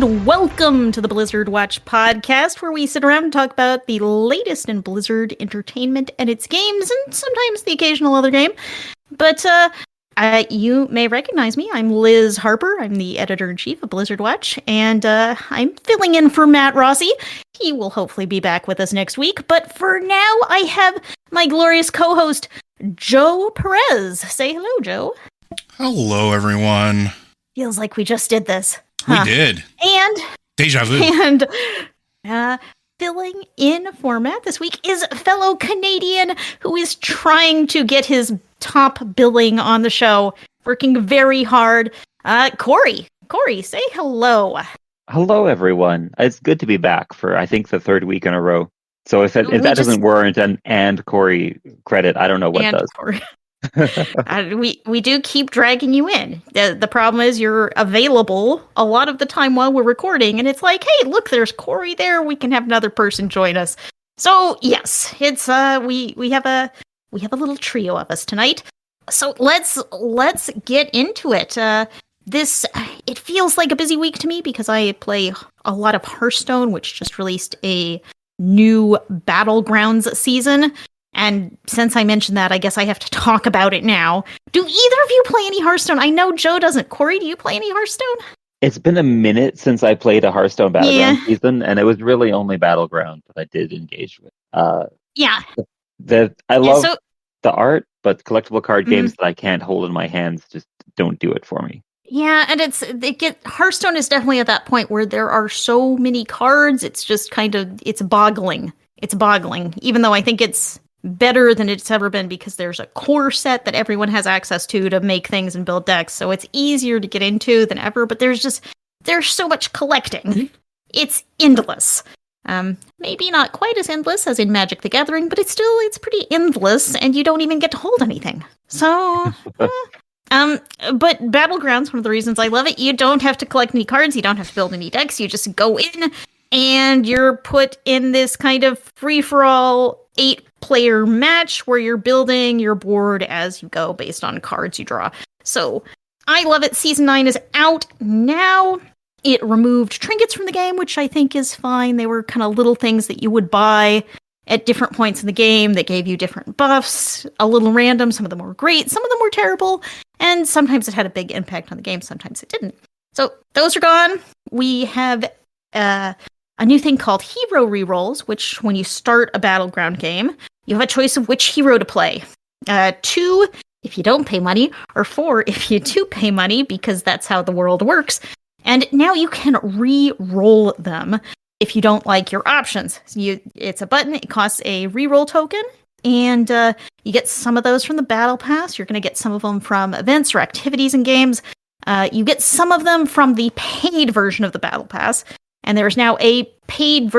and welcome to the Blizzard Watch podcast, where we sit around and talk about the latest in Blizzard entertainment and its games, and sometimes the occasional other game. But you may recognize me. I'm Liz Harper. I'm the editor-in-chief of Blizzard Watch, and I'm filling in for Matt Rossi. He will hopefully be back with us next week, but for now, I have my glorious co-host, Joe Perez. Say hello, Joe. Hello, everyone. Feels like we just did this. We did. And deja vu. And filling in for Matt this week is a fellow Canadian who is trying to get his top billing on the show, working very hard. Corey. Corey, say hello. Hello, everyone. It's good to be back for, I think, the third week in a row. So if that doesn't warrant an and Corey credit, I don't know what does. Corey. We do keep dragging you in. The problem is you're available a lot of the time while we're recording, and it's like, hey, look, there's Corey there. We can have another person join us. So yes, it's we have a little trio of us tonight. So let's get into it. It feels like a busy week to me because I play a lot of Hearthstone, which just released a new Battlegrounds season. And since I mentioned that, I guess I have to talk about it now. Do either of you play any Hearthstone? I know Joe doesn't. Corey, do you play any Hearthstone? It's been a minute since I played a Hearthstone Battlegrounds season, and it was really only Battleground that I did engage with. I love the art, but collectible card games that I can't hold in my hands just don't do it for me. Yeah, and Hearthstone is definitely at that point where there are so many cards. It's just it's boggling. It's boggling, even though I think it's better than it's ever been because there's a core set that everyone has access to make things and build decks, so it's easier to get into than ever, but there's so much collecting. It's endless. Maybe not quite as endless as in Magic the Gathering, but it's pretty endless, and you don't even get to hold anything. So, but Battlegrounds, one of the reasons I love it, you don't have to collect any cards, you don't have to build any decks, you just go in, and you're put in this kind of free-for-all 8-player match where you're building your board as you go based on cards you draw. So, I love it. Season 9 is out now. It removed trinkets from the game, which I think is fine. They were kind of little things that you would buy at different points in the game that gave you different buffs, a little random. Some of them were great, some of them were terrible, and sometimes it had a big impact on the game, sometimes it didn't. So, those are gone. We have a new thing called hero rerolls, which when you start a Battleground game, you have a choice of which hero to play. 2, if you don't pay money, or 4, if you do pay money, because that's how the world works. And now you can re-roll them if you don't like your options. It's a button, it costs a reroll token, and you get some of those from the Battle Pass. You're going to get some of them from events or activities in games. You get some of them from the paid version of the Battle Pass. And there's now a paid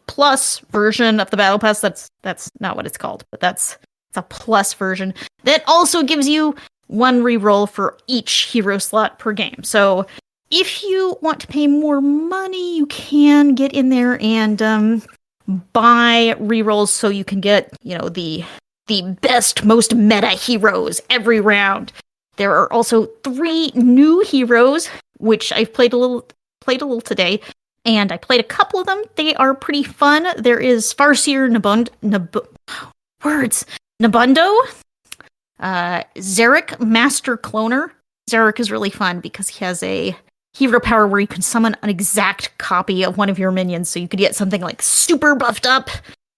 plus version of the Battle Pass. That's not what it's called, but it's a plus version that also gives you one reroll for each hero slot per game. So if you want to pay more money, you can get in there and buy rerolls so you can get, the best, most meta heroes every round. There are also 3 new heroes, which I've played a little today, and I played a couple of them. They are pretty fun. There is Farseer Nabundo, Zarek Master Cloner. Zarek is really fun because he has a hero power where you can summon an exact copy of one of your minions, so you could get something like super buffed up,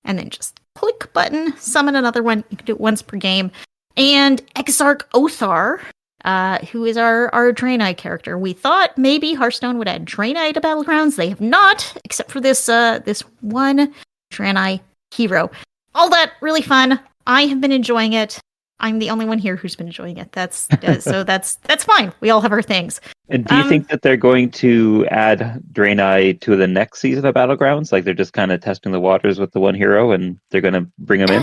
and then just click button, summon another one. You can do it once per game. And Exarch Othar, who is our Draenei character. We thought maybe Hearthstone would add Draenei to Battlegrounds. They have not, except for this one Draenei hero. All that really fun. I have been enjoying it. I'm the only one here who's been enjoying it. That's fine. We all have our things. And do you think that they're going to add Draenei to the next season of Battlegrounds? Like they're just kind of testing the waters with the one hero, and they're going to bring him in?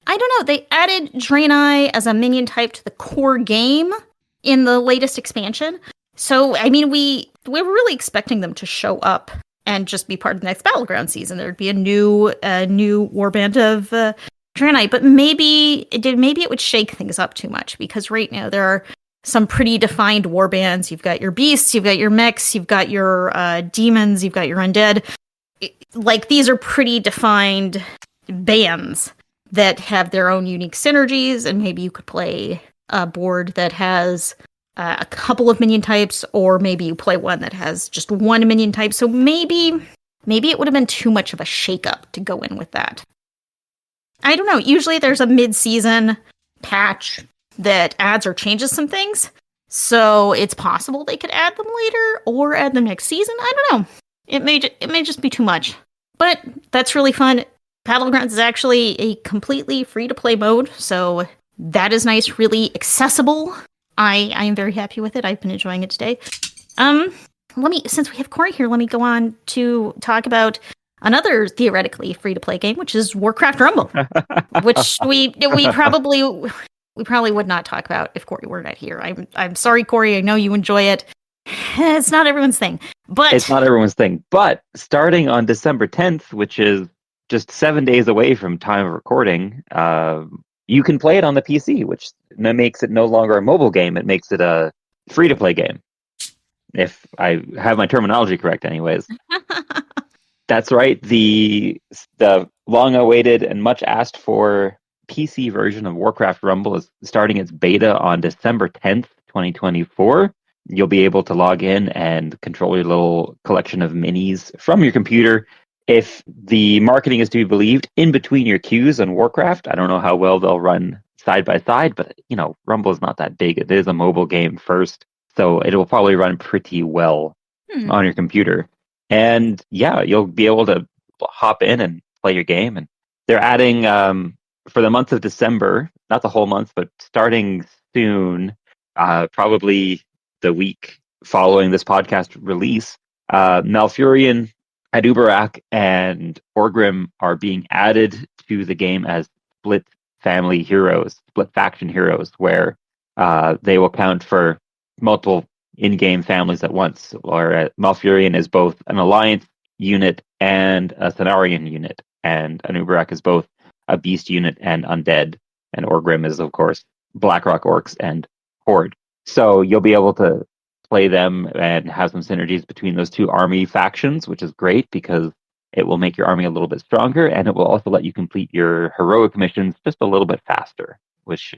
I don't know. They added Draenei as a minion type to the core game in the latest expansion. So, I mean, we were really expecting them to show up and just be part of the next Battleground season. There'd be a new warband of Draenei, but maybe it would shake things up too much, because right now there are some pretty defined war bands. You've got your beasts, you've got your mechs, you've got your demons, you've got your undead. Like, these are pretty defined bands that have their own unique synergies, and maybe you could play a board that has a couple of minion types, or maybe you play one that has just one minion type. So maybe it would have been too much of a shakeup to go in with that. I don't know. Usually there's a mid-season patch that adds or changes some things. So it's possible they could add them later or add them next season. I don't know. It may just be too much. But that's really fun. Battlegrounds is actually a completely free-to-play mode, so that is nice, really accessible. I am very happy with it. I've been enjoying it today. Since we have Corey here, let me go on to talk about another theoretically free-to-play game, which is Warcraft Rumble, which we probably would not talk about if Corey were not here. I'm sorry, Corey. I know you enjoy it. It's not everyone's thing, but It's not everyone's thing. But starting on December 10th, which is just 7 days away from time of recording, you can play it on the PC, which makes it no longer a mobile game. It makes it a free-to-play game. If I have my terminology correct, anyways. That's right. The long-awaited and much asked for PC version of Warcraft Rumble is starting its beta on December 10th, 2024. You'll be able to log in and control your little collection of minis from your computer. If the marketing is to be believed, in between your queues on Warcraft, I don't know how well they'll run side by side, but Rumble is not that big. It is a mobile game first, so it will probably run pretty well on your computer. And yeah, you'll be able to hop in and play your game. And they're adding for the month of December, not the whole month, but starting soon, probably the week following this podcast release, Malfurion, Adubarak, and Orgrim are being added to the game as split family heroes, split faction heroes, where they will count for multiple in-game families at once. Or Malfurion is both an Alliance unit and a Cenarian unit, and Anubarak is both a Beast unit and Undead, and Orgrim is, of course, Blackrock Orcs and Horde. So you'll be able to play them and have some synergies between those two army factions, which is great because it will make your army a little bit stronger, and it will also let you complete your heroic missions just a little bit faster, which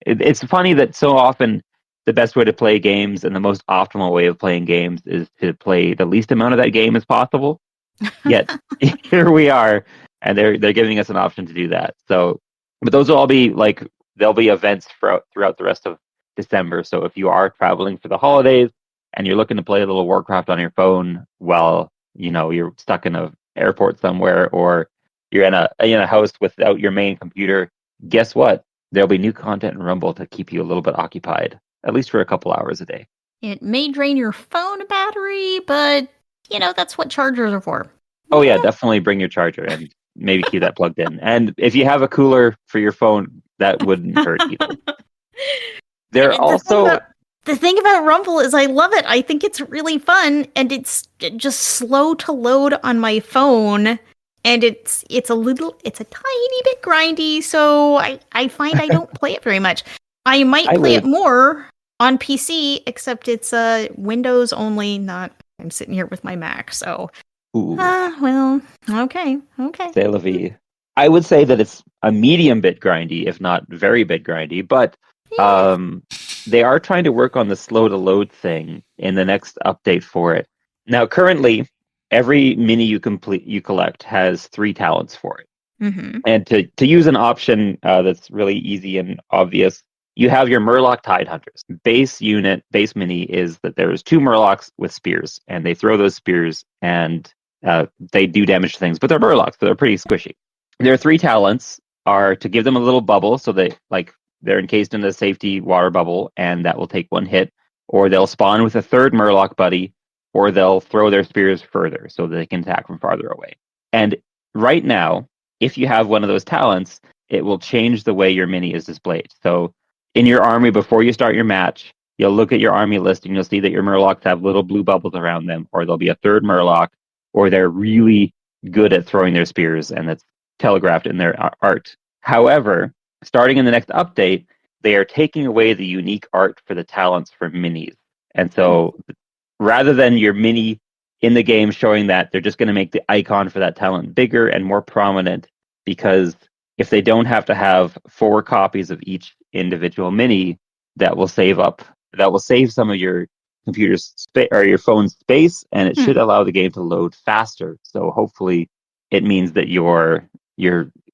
it's funny that so often the best way to play games and the most optimal way of playing games is to play the least amount of that game as possible. Yet here we are, and they're giving us an option to do that. So, but those will all be there'll be events throughout the rest of December. So if you are traveling for the holidays and you're looking to play a little Warcraft on your phone while you're stuck in an airport somewhere, or you're in a house without your main computer, guess what? There'll be new content in Rumble to keep you a little bit occupied, at least for a couple hours a day. It may drain your phone battery, but that's what chargers are for. Oh yeah, definitely bring your charger and maybe keep that plugged in. And if you have a cooler for your phone, that wouldn't hurt either. The thing about Rumble is I love it. I think it's really fun, and it's just slow to load on my phone, and it's a tiny bit grindy, so I find I don't play it very much. I might play it more on PC, except it's Windows only, not I'm sitting here with my Mac, so well, okay. C'est la vie. I would say that it's a medium bit grindy, if not very bit grindy, but they are trying to work on the slow to load thing in the next update for it. Now, currently, every mini you collect has 3 talents for it. Mm-hmm. And to use an option that's really easy and obvious, you have your Murloc Tidehunters. Base mini is that there's 2 Murlocs with spears, and they throw those spears, and they do damage to things, but they're Murlocs, so they're pretty squishy. Their 3 talents are to give them a little bubble, so they're encased in a safety water bubble, and that will take 1 hit, or they'll spawn with a 3rd Murloc buddy, or they'll throw their spears further so that they can attack from farther away. And right now, if you have one of those talents, it will change the way your mini is displayed. So in your army, before you start your match, you'll look at your army list and you'll see that your Murlocs have little blue bubbles around them, or there'll be a 3rd Murloc, or they're really good at throwing their spears, and that's telegraphed in their art. However, starting in the next update, they are taking away the unique art for the talents for minis. And so rather than your mini in the game showing that, they're just going to make the icon for that talent bigger and more prominent, because if they don't have to have 4 copies of each individual mini, that will save some of your computer's space or your phone's space, and it should allow the game to load faster. So hopefully it means that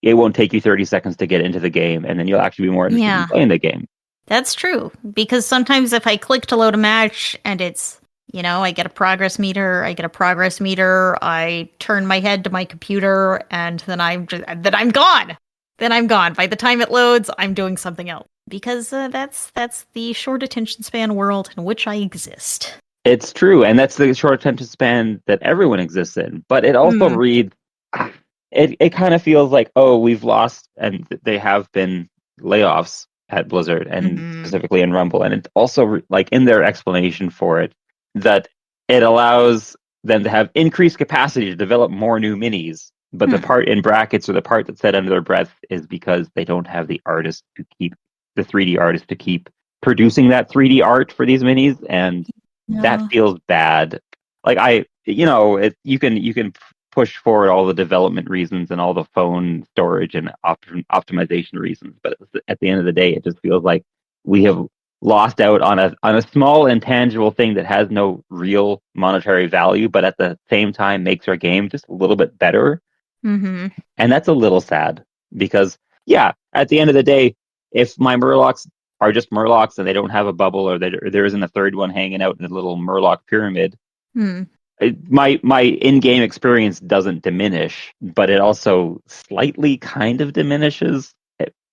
it won't take you 30 seconds to get into the game, and then you'll actually be more interested in playing the game. That's true, because sometimes if I click to load a match and it's, I get a progress meter, I turn my head to my computer, and then I'm gone. Then I'm gone. By the time it loads, I'm doing something else, because that's the short attention span world in which I exist. It's true, and that's the short attention span that everyone exists in. But it also reads, it kind of feels like, we've lost, and they have been layoffs at Blizzard, and specifically in Rumble. And it's also, like, in their explanation for it, that it allows them to have increased capacity to develop more new minis. But the part in brackets, or the part that's said under their breath, is because they don't have the 3D artist to keep producing that 3D art for these minis, and that feels bad. Like you can push forward all the development reasons and all the phone storage and optimization reasons, but at the end of the day, it just feels like we have lost out on a small intangible thing that has no real monetary value, but at the same time makes our game just a little bit better. And that's a little sad, because at the end of the day, if my Murlocs are just Murlocs and they don't have a bubble, or there isn't a third one hanging out in a little Murloc pyramid, my in-game experience doesn't diminish, but it also slightly kind of diminishes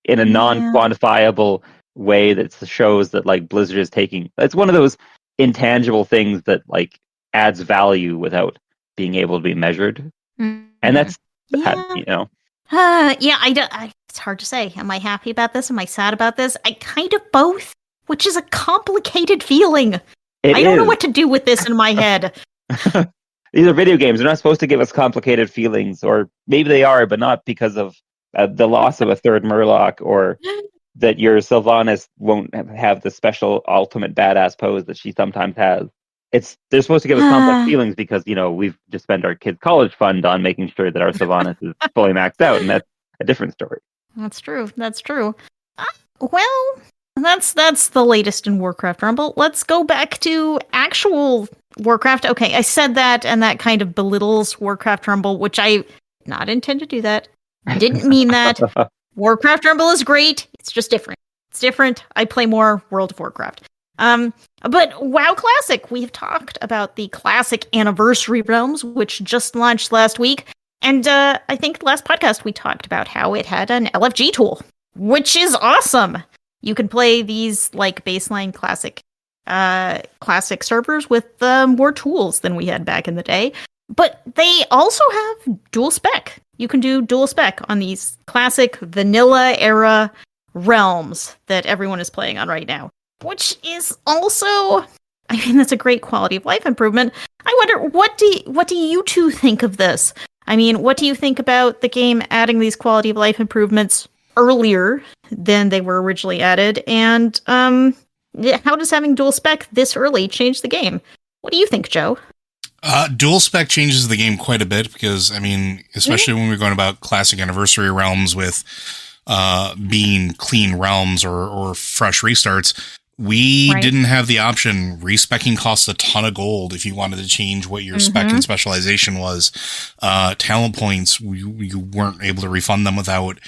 in a non-quantifiable way that shows that, like, Blizzard is taking, it's one of those intangible things that, like, adds value without being able to be measured. And that's bad, it's hard to say. Am I happy about this? Am I sad about this? I kind of both, which is a complicated feeling. I don't know what to do with this in my head. These are video games. They're not supposed to give us complicated feelings, or maybe they are, but not because of the loss of a third Murloc, or that your Sylvanas won't have the special ultimate badass pose that she sometimes has. They're supposed to give us complex feelings because, we've just spent our kids' college fund on making sure that our Sylvanas is fully maxed out, and that's a different story. That's true. Well, that's the latest in Warcraft Rumble. Let's go back to actual Warcraft. Okay, I said that, and that kind of belittles Warcraft Rumble, which I did not intend to do that. I didn't mean that. Warcraft Rumble is great. It's just different. It's different. I play more World of Warcraft. But WoW Classic, we've talked about the Classic Anniversary Realms, which just launched last week. And I think last podcast we talked about how it had an LFG tool, which is awesome. You can play these, like, baseline classic servers with more tools than we had back in the day. But they also have dual spec. You can do dual spec on these classic vanilla era realms that everyone is playing on right now, which is also, that's a great quality of life improvement. I wonder, what do you two think of this? What do you think about the game adding these quality of life improvements earlier than they were originally added? And how does having dual spec this early change the game? What do you think, Joe? Dual spec changes the game quite a bit, because, especially when we're going about Classic Anniversary realms with being clean realms or fresh restarts, we didn't have the option. Respecking costs a ton of gold if you wanted to change what your spec and specialization was. Talent points, you weren't able to refund them without,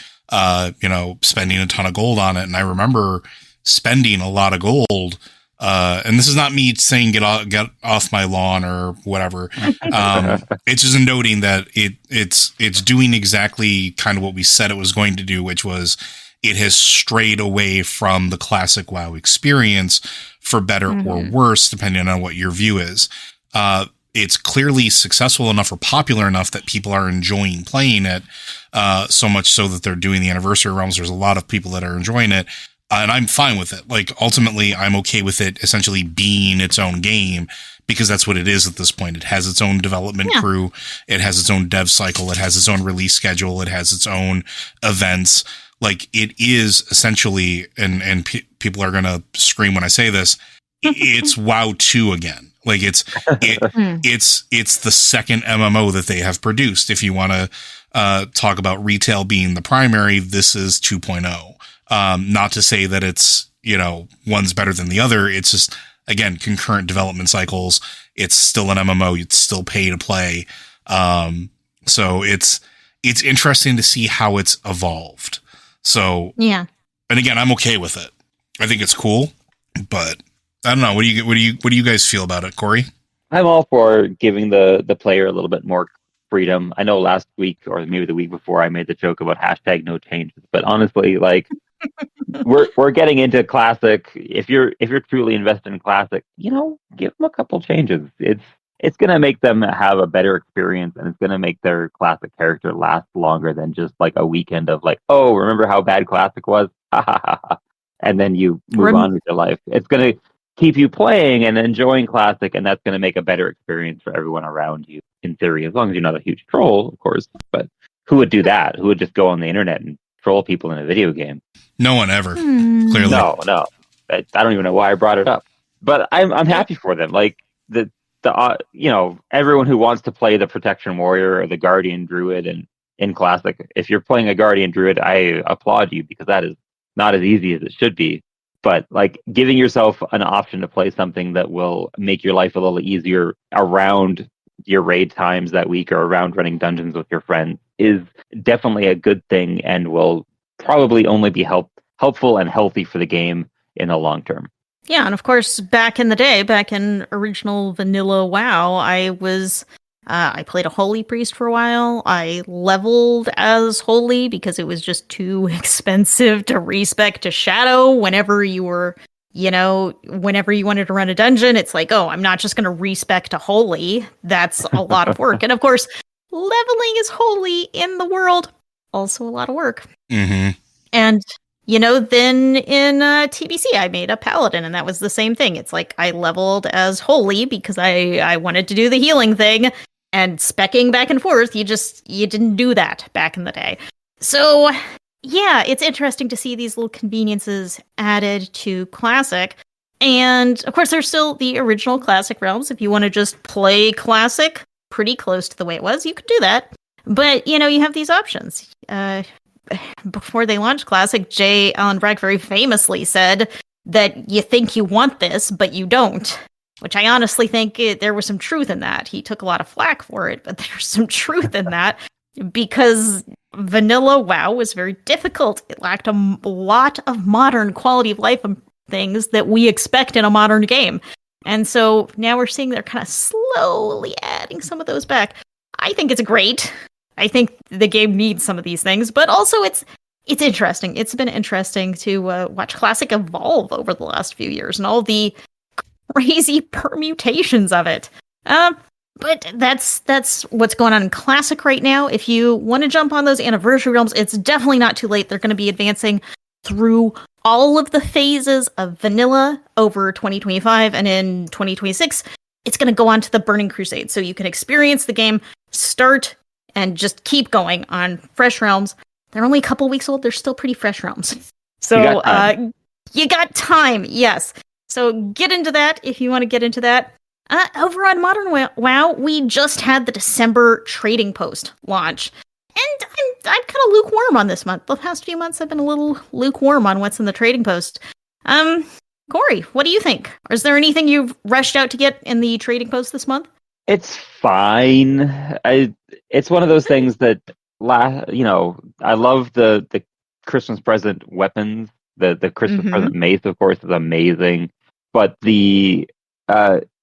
spending a ton of gold on it. And I remember spending a lot of gold. And this is not me saying get off my lawn or whatever. It's just noting that it's doing exactly kind of what we said it was going to do, which was it has strayed away from the classic WoW experience, for better or worse, depending on what your view is. It's clearly successful enough or popular enough that people are enjoying playing it, so much so that they're doing the anniversary realms. There's a lot of people that are enjoying it. And I'm fine with it. Like, ultimately, I'm okay with it essentially being its own game, because that's what it is at this point. It has its own development crew. It has its own dev cycle. It has its own release schedule. It has its own events. Like, it is essentially, and people are gonna scream when I say this, it's WoW 2 again. Like, it's the second MMO that they have produced. If you want to talk about retail being the primary, this is 2.0. Not to say that it's, one's better than the other. It's just, again, concurrent development cycles. It's still an MMO. It's still pay to play. So it's interesting to see how it's evolved. So, yeah. And again, I'm okay with it. I think it's cool, but I don't know. What do you guys feel about it, Corey? I'm all for giving the player a little bit more freedom. I know last week or maybe the week before I made the joke about hashtag no changes, but honestly, like we're getting into Classic. If you're truly invested in Classic, give them a couple changes. It's going to make them have a better experience, and it's going to make their Classic character last longer than just like a weekend of like, oh, remember how bad Classic was? And then you move on with your life. It's going to keep you playing and enjoying Classic, and that's going to make a better experience for everyone around you, in theory, as long as you're not a huge troll, of course. But who would do that? Who would just go on the internet and troll people in a video game? No one ever, clearly. No. I don't even know why I brought it up. But I'm happy for them. Like, everyone who wants to play the Protection Warrior or the Guardian Druid and in Classic, if you're playing a Guardian Druid, I applaud you, because that is not as easy as it should be. But like, giving yourself an option to play something that will make your life a little easier around your raid times that week or around running dungeons with your friends is definitely a good thing, and will probably only be helpful and healthy for the game in the long term. Yeah, and of course, back in the day, back in original vanilla WoW, I played a Holy Priest for a while. I leveled as Holy because it was just too expensive to respec to Shadow whenever you were, whenever you wanted to run a dungeon. It's like, oh, I'm not just going to respec to Holy. That's a lot of work. And of course, leveling as Holy in the world, also a lot of work. Mm-hmm. And then in TBC, I made a Paladin, and that was the same thing. It's like I leveled as Holy because I wanted to do the healing thing, and speccing back and forth, you didn't do that back in the day. So, yeah, it's interesting to see these little conveniences added to Classic. And, of course, there's still the original Classic realms. If you want to just play Classic pretty close to the way it was, you could do that. But, you have these options. Before they launched Classic, J. Allen Brack very famously said that you think you want this, but you don't. Which I honestly think there was some truth in that. He took a lot of flack for it, but there's some truth in that, because vanilla WoW was very difficult. It lacked a lot of modern quality of life things that we expect in a modern game. And so now we're seeing they're kind of slowly adding some of those back. I think it's great. I think the game needs some of these things, but also it's interesting. It's been interesting to watch Classic evolve over the last few years and all the crazy permutations of it. But that's what's going on in Classic right now. If you want to jump on those anniversary realms, it's definitely not too late. They're going to be advancing through all of the phases of vanilla over 2025, and in 2026, it's going to go on to the Burning Crusade. So you can experience the game, start, and just keep going on fresh realms. They're only a couple weeks old. They're still pretty fresh realms. So you got time, yes. So get into that if you want to get into that. Over on Modern WoW, we just had the December trading post launch. And I'm kind of lukewarm on this month. The past few months I've been a little lukewarm on what's in the trading post. Corey, what do you think? Is there anything you've rushed out to get in the trading post this month? It's fine. It's one of those things that, I love the Christmas present weapons. The Christmas present mace, of course, is amazing. But the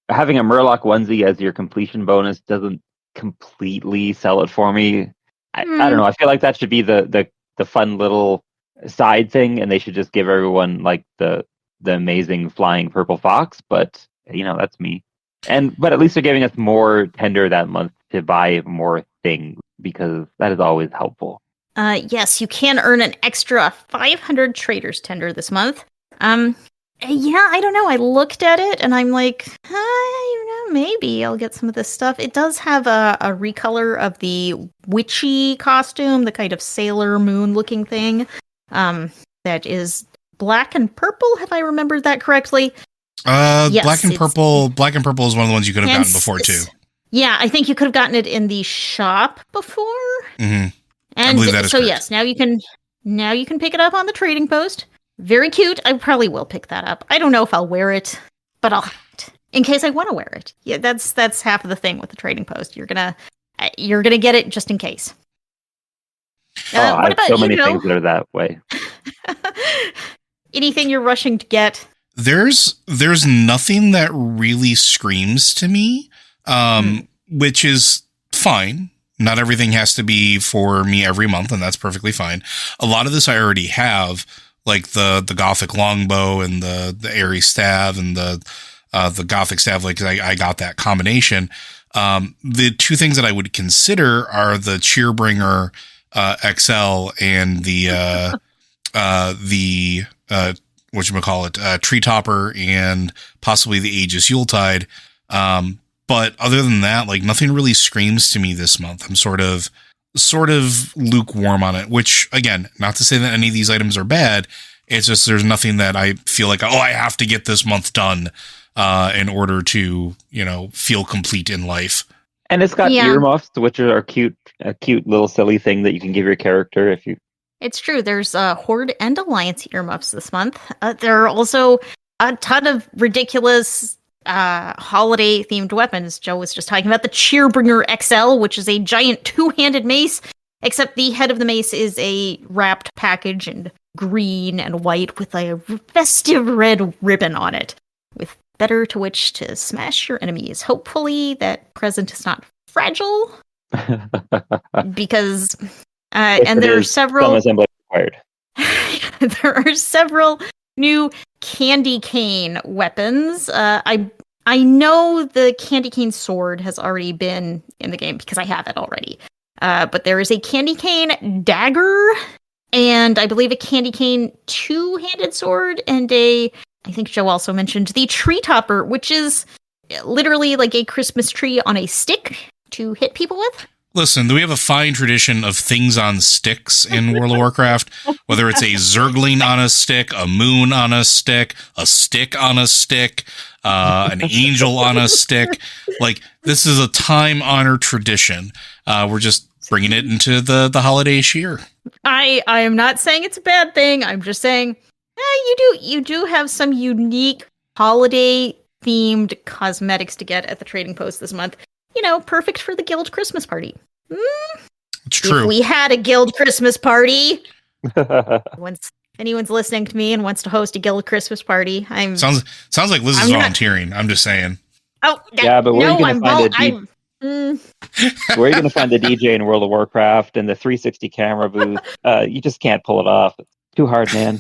having a Murloc onesie as your completion bonus doesn't completely sell it for me. I don't know. I feel like that should be the fun little side thing, and they should just give everyone like the amazing flying purple fox. But that's me. But at least they're giving us more tender that month to buy more things, because that is always helpful. Yes, you can earn an extra 500 traders tender this month. Yeah, I don't know. I looked at it and I'm like, maybe I'll get some of this stuff. It does have a recolor of the witchy costume, the kind of Sailor Moon looking thing. That is black and purple. Have I remembered that correctly? Yes, Black and it's- purple. Black and purple is one of the ones you could have gotten before too. Yeah, I think you could have gotten it in the shop before. Mm-hmm. And I believe that is so correct. yes, now you can pick it up on the trading post. Very cute. I probably will pick that up. I don't know if I'll wear it, but I'll have it in case I want to wear it. Yeah, that's half of the thing with the trading post. You're gonna get it just in case. I have so many things that are that way. Anything you're rushing to get? There's nothing that really screams to me, which is fine. Not everything has to be for me every month, and that's perfectly fine. A lot of this I already have, like the Gothic longbow and the airy staff and the Gothic staff. Like I got that combination. The two things that I would consider are the Cheerbringer XL and the Tree Topper and possibly the Aegis Yuletide. But other than that, like nothing really screams to me this month. I'm sort of lukewarm on it, which again, not to say that any of these items are bad. It's just, there's nothing that I feel like, I have to get this month done, in order to, feel complete in life. And it's got earmuffs, which are a cute little silly thing that you can give your character if you. It's true. There's Horde and Alliance earmuffs this month. There are also a ton of ridiculous holiday themed weapons. Joe was just talking about the Cheerbringer XL, which is a giant two-handed mace, except the head of the mace is a wrapped package in green and white with a festive red ribbon on it, with better to which to smash your enemies. Hopefully that present is not fragile, because and there are several required. There are several new candy cane weapons. I know the candy cane sword has already been in the game because I have it already. But there is a candy cane dagger, and I believe a candy cane two-handed sword, and I think Joe also mentioned the tree topper, which is literally like a Christmas tree on a stick to hit people with. Listen, we have a fine tradition of things on sticks in World of Warcraft, whether it's a Zergling on a stick, a moon on a stick on a stick, an angel on a stick. Like, this is a time-honored tradition. We're just bringing it into the holiday cheer. I am not saying it's a bad thing. I'm just saying, you do have some unique holiday-themed cosmetics to get at the trading post this month. Perfect for the guild Christmas party. It's true. If we had a guild Christmas party, once anyone's listening to me and wants to host a guild Christmas party, sounds like Liz is volunteering. I'm just saying. Oh yeah, but where are you going to find the DJ in World of Warcraft and the 360 camera booth? You just can't pull it off. It's too hard, man.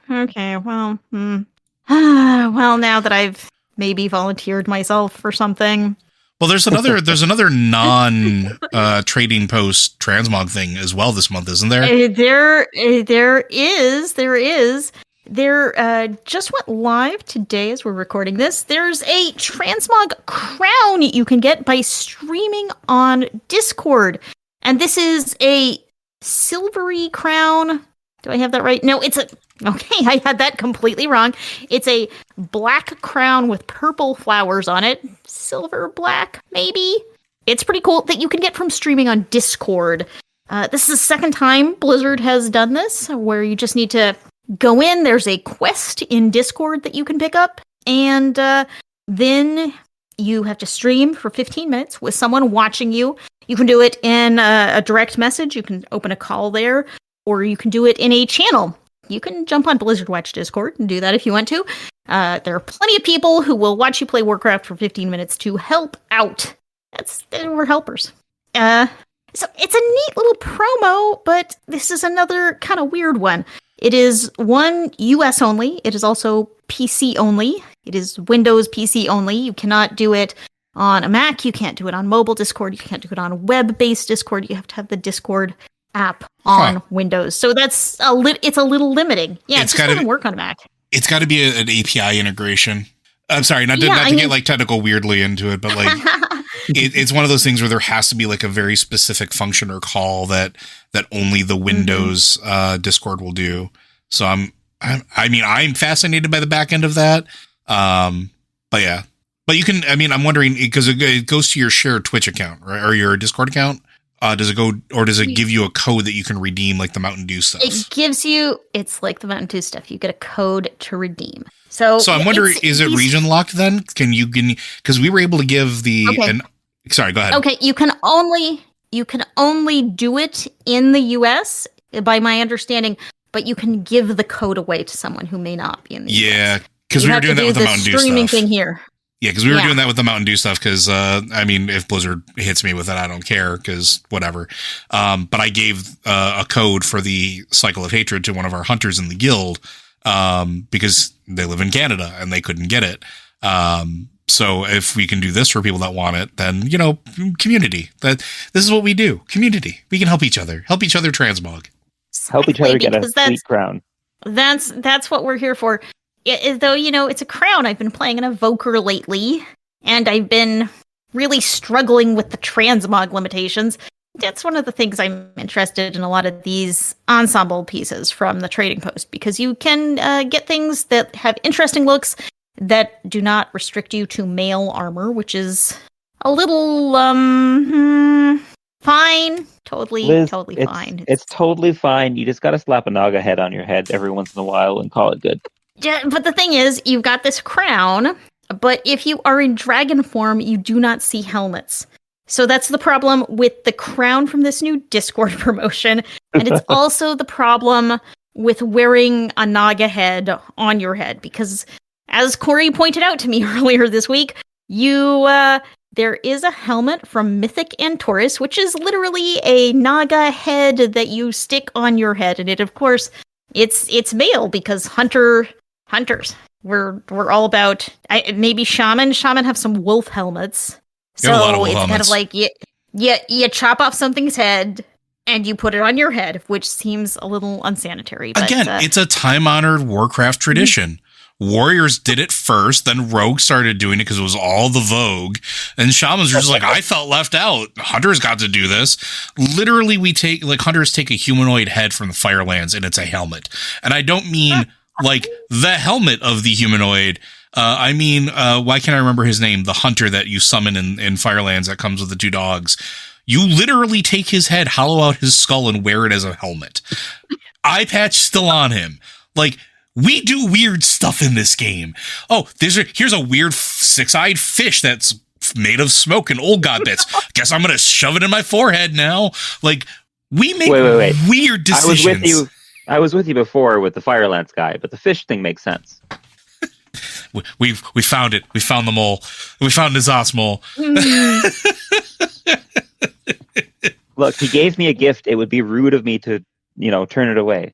Okay. Well. Well, now that I've maybe volunteered myself for something. Well, there's another non trading post transmog thing as well this month, isn't there? There is. There just went live today as we're recording this. There's a transmog crown you can get by streaming on Discord, and this is a silvery crown. Do I have that right? No, okay, I had that completely wrong. It's a black crown with purple flowers on it. Silver black, maybe? It's pretty cool that you can get from streaming on Discord. This is the second time Blizzard has done this, where you just need to go in. There's a quest in Discord that you can pick up, and then you have to stream for 15 minutes with someone watching you. You can do it in a direct message. You can open a call there, or you can do it in a channel. You can jump on Blizzard Watch Discord and do that if you want to. There are plenty of people who will watch you play Warcraft for 15 minutes to help out. We're helpers. So it's a neat little promo, but this is another kind of weird one. It is one US only. It is also PC only. It is Windows PC only. You cannot do it on a Mac. You can't do it on mobile Discord. You can't do it on web-based Discord. You have to have the Discord app on Windows. So it's a little limiting. Yeah, it just doesn't work on a Mac. It's got to be an API integration. I'm sorry, not to get like technical weirdly into it, but like it's one of those things where there has to be like a very specific function or call that only the Windows Discord will do. So I'm fascinated by the back end of that. But yeah, but you can, I'm wondering, because it goes to your shared Twitch account, right? Or your Discord account. Does it go, or does it give you a code that you can redeem, like the Mountain Dew stuff? It gives you, it's like the Mountain Dew stuff. You get a code to redeem. So I'm wondering, is it region locked then? Because we were able to give sorry, go ahead. Okay, you can only do it in the US, by my understanding, but you can give the code away to someone who may not be in the US. Yeah, because we were doing that with the Mountain Dew stuff. Streaming thing here. Yeah, because we were doing that with the Mountain Dew stuff, because, if Blizzard hits me with it, I don't care, because whatever. But I gave a code for the Cycle of Hatred to one of our hunters in the guild, because they live in Canada, and they couldn't get it. So if we can do this for people that want it, then, community. This is what we do. Community. We can help each other transmog. Help each other get a sweet crown. That's what we're here for. Though, it's a crown. I've been playing an evoker lately, and I've been really struggling with the transmog limitations. That's one of the things I'm interested in a lot of these ensemble pieces from the trading post, because you can get things that have interesting looks that do not restrict you to male armor, which is a little, fine. Totally fine. It's totally fine. You just gotta slap a Naga head on your head every once in a while and call it good. Yeah, but the thing is, you've got this crown, but if you are in dragon form, you do not see helmets. So that's the problem with the crown from this new Discord promotion. And it's also the problem with wearing a Naga head on your head, because as Corey pointed out to me earlier this week, there is a helmet from Mythic and Taurus, which is literally a Naga head that you stick on your head. And it, of course, it's male, because hunters, we're all about, maybe shaman have some wolf helmets. So it's kind of like you chop off something's head and you put it on your head, which seems a little unsanitary. But, again, it's a time-honored Warcraft tradition. Warriors did it first, then Rogue started doing it because it was all the vogue, and shamans were just like, I felt left out. Hunters got to do this. Literally, hunters take a humanoid head from the Firelands, and it's a helmet. And I don't mean like the helmet of the humanoid. Why can't I remember his name? The hunter that you summon in Firelands that comes with the two dogs. You literally take his head, hollow out his skull, and wear it as a helmet. Eye patch still on him. Like, we do weird stuff in this game. Oh, here's a weird six-eyed fish that's made of smoke and old god bits. Guess I'm gonna shove it in my forehead now. Like, we make weird decisions. I was with you before with the Firelands guy, but the fish thing makes sense. We found it. We found the mole. We found Nizat's mole. Look, he gave me a gift. It would be rude of me to, turn it away.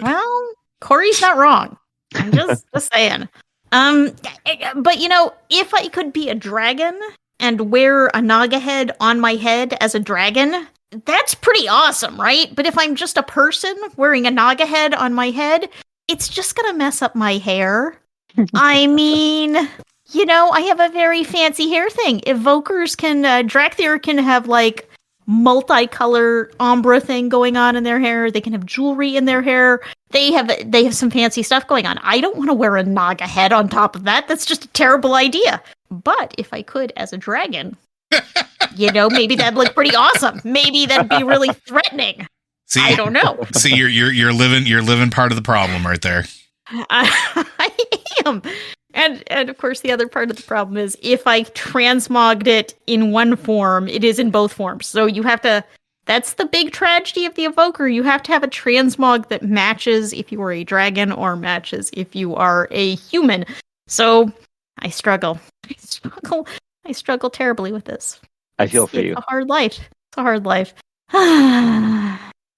Well, Corey's not wrong. I'm just saying. But if I could be a dragon and wear a Naga head on my head as a dragon, that's pretty awesome, right? But if I'm just a person wearing a Naga head on my head, it's just gonna mess up my hair. I mean, I have a very fancy hair thing. Evokers Drakthir can have like multicolor ombre thing going on in their hair. They can have jewelry in their hair. They have some fancy stuff going on. I don't want to wear a Naga head on top of that. That's just a terrible idea. But if I could as a dragon, maybe that'd look pretty awesome. Maybe that'd be really threatening. See, I don't know. See, you're living part of the problem right there. I am. And of course, the other part of the problem is if I transmogged it in one form, it is in both forms. So you have to, that's the big tragedy of the Evoker. You have to have a transmog that matches if you are a dragon or matches if you are a human. So I struggle. I struggle terribly with this. I feel for you. It's a hard life. It's a hard life.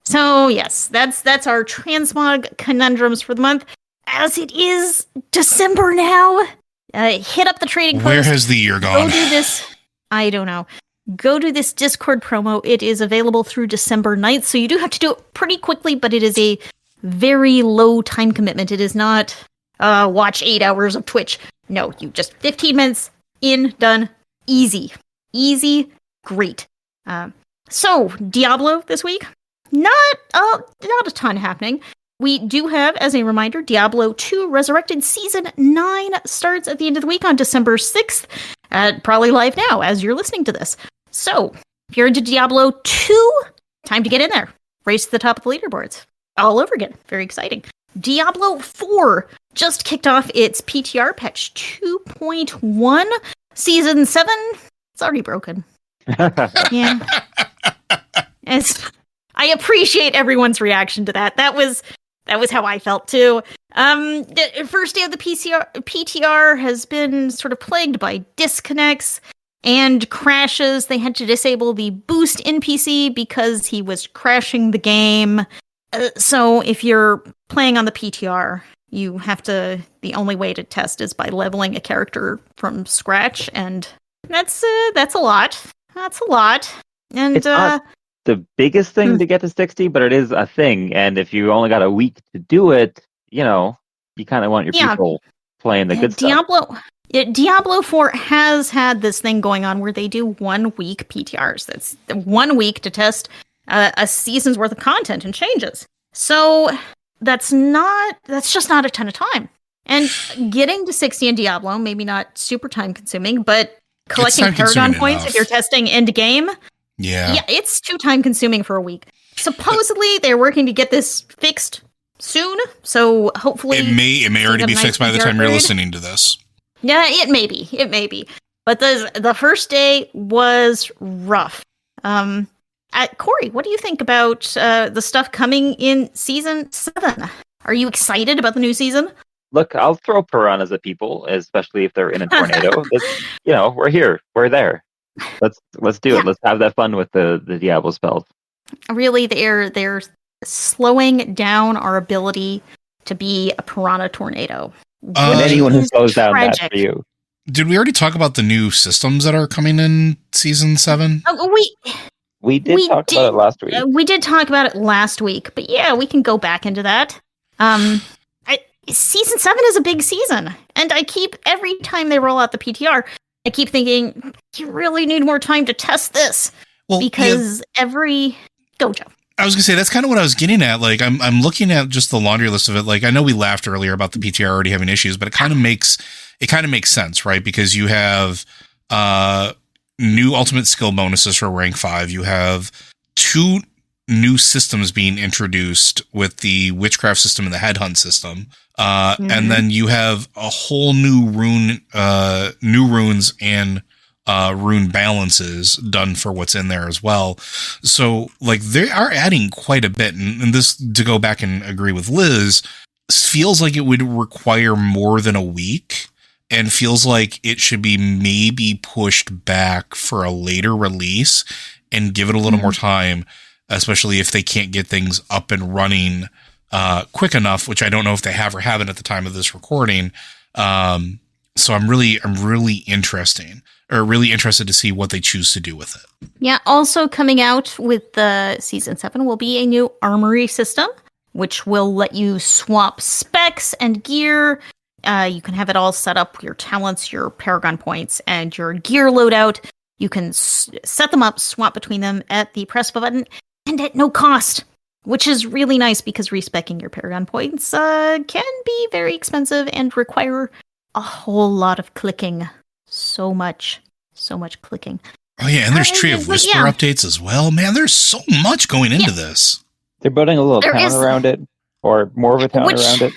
So yes, that's our transmog conundrums for the month. As it is December now, hit up the trading post. Where has the year gone? Go do this. I don't know. Go do this Discord promo. It is available through December 9th, so you do have to do it pretty quickly, but it is a very low time commitment. It is not watch 8 hours of Twitch. No, you just 15 minutes in, done, easy. Easy, great. So, Diablo this week, not a ton happening. We do have, as a reminder, Diablo 2 Resurrected Season 9 starts at the end of the week on December 6th, probably live now as you're listening to this. So, if you're into Diablo 2, time to get in there. Race to the top of the leaderboards. All over again. Very exciting. Diablo 4 just kicked off its PTR patch 2.1. Season 7, it's already broken. Yeah. I appreciate everyone's reaction to that. That was how I felt too. The first day of the PTR has been sort of plagued by disconnects and crashes. They had to disable the boost NPC because he was crashing the game. So if you're playing on the PTR, you have to, the only way to test is by leveling a character from scratch, and that's a lot. That's a lot. And it's not the biggest thing to get to 60, but it is a thing. And if you only got a week to do it, you kind of want your people playing the good stuff. Diablo 4 has had this thing going on where they do 1 week PTRs. That's 1 week to test a season's worth of content and changes. So that's just not a ton of time. And getting to 60 in Diablo, maybe not super time consuming, but collecting Paragon points if you're testing end game. Yeah, it's too time consuming for a week. Supposedly they're working to get this fixed soon, so hopefully it may already be fixed by the time you're listening to this. Yeah, it may be. But the first day was rough. Corey, what do you think about the stuff coming in season 7? Are you excited about the new season? Look, I'll throw piranhas at people, especially if they're in a tornado. We're here, we're there. Let's do it. Let's have that fun with the Diablo spells. Really, they're slowing down our ability to be a piranha tornado. And anyone who slows down that for you. Did we already talk about the new systems that are coming in season 7? We did talk about it last week. We did talk about it last week, but yeah, we can go back into that. Season 7 is a big season, and every time they roll out the PTR, I keep thinking, you really need more time to test this. Well, because Go, Joe. I was going to say, that's kind of what I was getting at. Like, I'm looking at just the laundry list of it. Like, I know we laughed earlier about the PTR already having issues, but it kind of makes sense, right? Because you have new ultimate skill bonuses for rank 5. You have 2 new systems being introduced with the witchcraft system and the headhunt system. And then you have a whole new new runes and rune balances done for what's in there as well. So like they are adding quite a bit. And this, to go back and agree with Liz, feels like it would require more than a week and feels like it should be maybe pushed back for a later release and give it a little more time, especially if they can't get things up and running quick enough, which I don't know if they have or haven't at the time of this recording. So I'm really interested to see what they choose to do with it. Yeah. Also coming out with the season 7 will be a new armory system, which will let you swap specs and gear. You can have it all set up, your talents, your Paragon points, and your gear loadout. You can set them up, swap between them at the press of a button, and at no cost, which is really nice because respecking your Paragon points can be very expensive and require a whole lot of clicking. So much clicking. Oh yeah, and there's Tree of Whisper updates as well. Man, there's so much going into this. They're building a little town around it, or more of a town around it.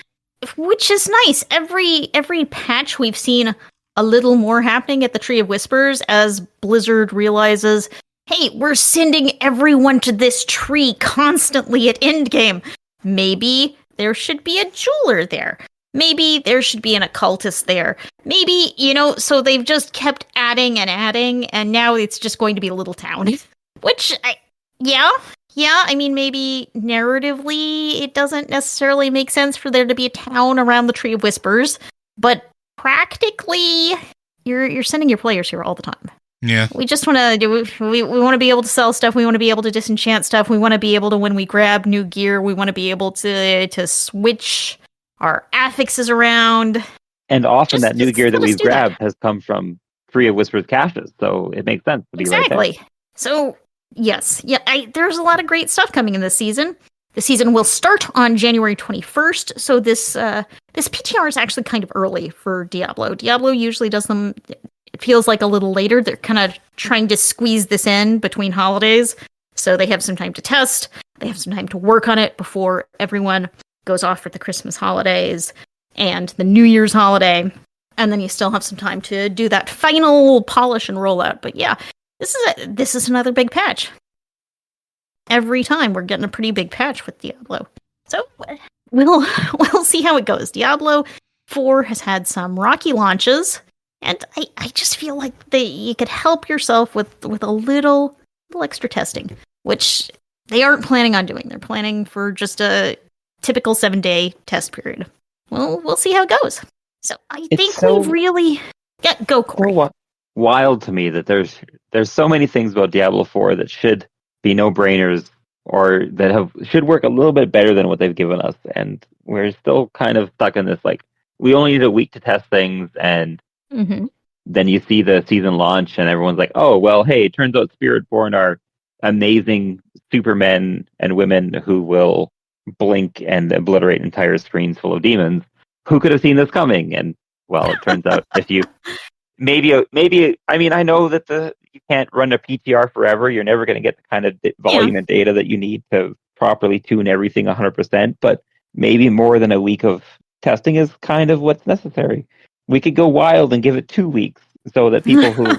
Which is nice. Every patch we've seen a little more happening at the Tree of Whispers as Blizzard realizes, hey, we're sending everyone to this tree constantly at endgame. Maybe there should be a jeweler there. Maybe there should be an occultist there. Maybe, so they've just kept adding, and now it's just going to be a little town. Which, I mean, maybe narratively it doesn't necessarily make sense for there to be a town around the Tree of Whispers, but practically, you're sending your players here all the time. Yeah. We just want to we want to be able to sell stuff. We want to be able to disenchant stuff. We want to be able to, when we grab new gear, we want to be able to switch our affixes around. And often that new gear that we've grabbed has come from 3 of Whisper's caches, so it makes sense to be right there. Exactly. So, yes. Yeah, there's a lot of great stuff coming in this season. The season will start on January 21st, so this PTR is actually kind of early for Diablo. Diablo usually does them, it feels like a little later. They're kind of trying to squeeze this in between holidays, so they have some time to test. They have some time to work on it before everyone goes off for the Christmas holidays and the New Year's holiday. And then you still have some time to do that final polish and rollout. But yeah, this is another big patch. Every time we're getting a pretty big patch with Diablo. So we'll see how it goes. Diablo 4 has had some rocky launches, and I just feel like you could help yourself with a little extra testing, which they aren't planning on doing. They're planning for just a typical 7-day test period. Well, we'll see how it goes. So I think we've really go Corey. So wild to me that there's so many things about Diablo 4 that should be no-brainers or that should work a little bit better than what they've given us, and we're still kind of stuck in this like we only need a week to test things, and then you see the season launch and everyone's like, oh well, hey, it turns out Spiritborn are amazing supermen and women who will blink and obliterate entire screens full of demons. Who could have seen this coming? And well, it turns out if you maybe I mean, I know that you can't run a PTR forever. You're never going to get the kind of volume and data that you need to properly tune everything 100%, but maybe more than a week of testing is kind of what's necessary. We could go wild and give it 2 weeks so that people who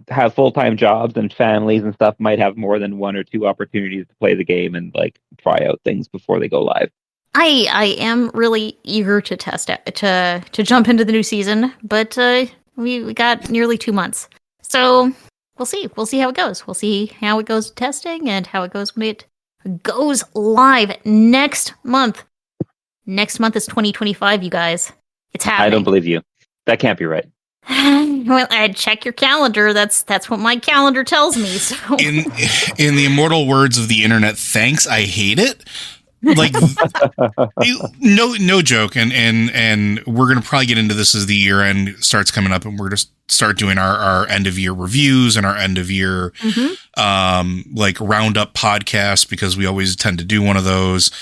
have full-time jobs and families and stuff might have more than 1 or 2 opportunities to play the game and like try out things before they go live. I am really eager to test it, to jump into the new season, but we got nearly 2 months. So we'll see. We'll see how it goes. We'll see how it goes testing and how it goes when it goes live next month. Next month is 2025, you guys. It's happening. I don't believe you. That can't be right. Well, check your calendar. That's what my calendar tells me. So in the immortal words of the internet, thanks, I hate it. Like no joke, and we're gonna probably get into this as the year end starts coming up, and we're gonna start doing our end of year reviews and our end of year like roundup podcasts, because we always tend to do one of those.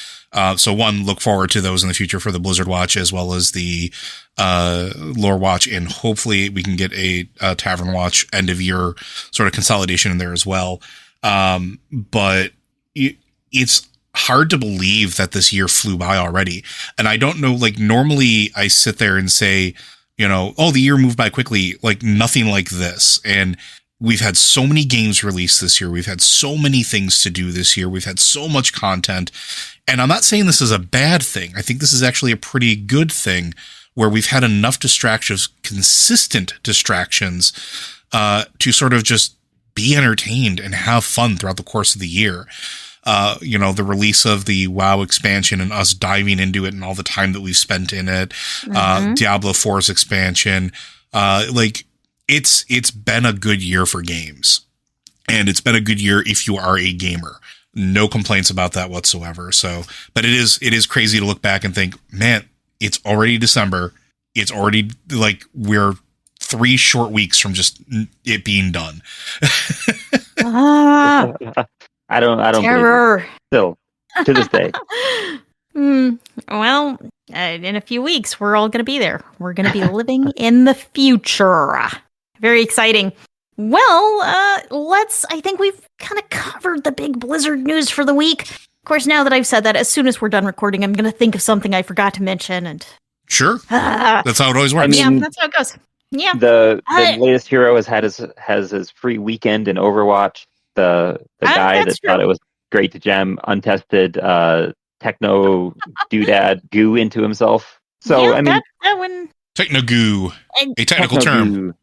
So one, look forward to those in the future for the Blizzard Watch as well as the Lore Watch, and hopefully we can get a Tavern Watch end of year sort of consolidation in there as well. But it's hard to believe that this year flew by already. And I don't know, like normally I sit there and say, you know, oh, the year moved by quickly, like nothing like this. And we've had so many games released this year. We've had so many things to do this year. We've had so much content. And I'm not saying this is a bad thing. I think this is actually a pretty good thing where we've had enough distractions, consistent distractions, to sort of just be entertained and have fun throughout the course of the year. You know, the release of the WoW expansion and us diving into it and all the time that we've spent in it, Diablo 4's expansion, like it's been a good year for games, and it's been a good year if you are a gamer. No complaints about that whatsoever. So, but it is crazy to look back and think, man, it's already December. It's already like we're 3 short weeks from just it being done. I don't terror. believe it. Still, to this day. Well, in a few weeks, we're all going to be there. We're going to be living in the future. Very exciting. Well, I think we've kind of covered the big Blizzard news for the week. Of course, now that I've said that, as soon as we're done recording, I'm going to think of something I forgot to mention. And sure. That's how it always works. I mean, that's how it goes. Yeah. The latest hero has his free weekend in Overwatch. The guy that thought it was great to jam untested techno doodad goo into himself. So yeah, I mean, that one. Techno goo, a technical term.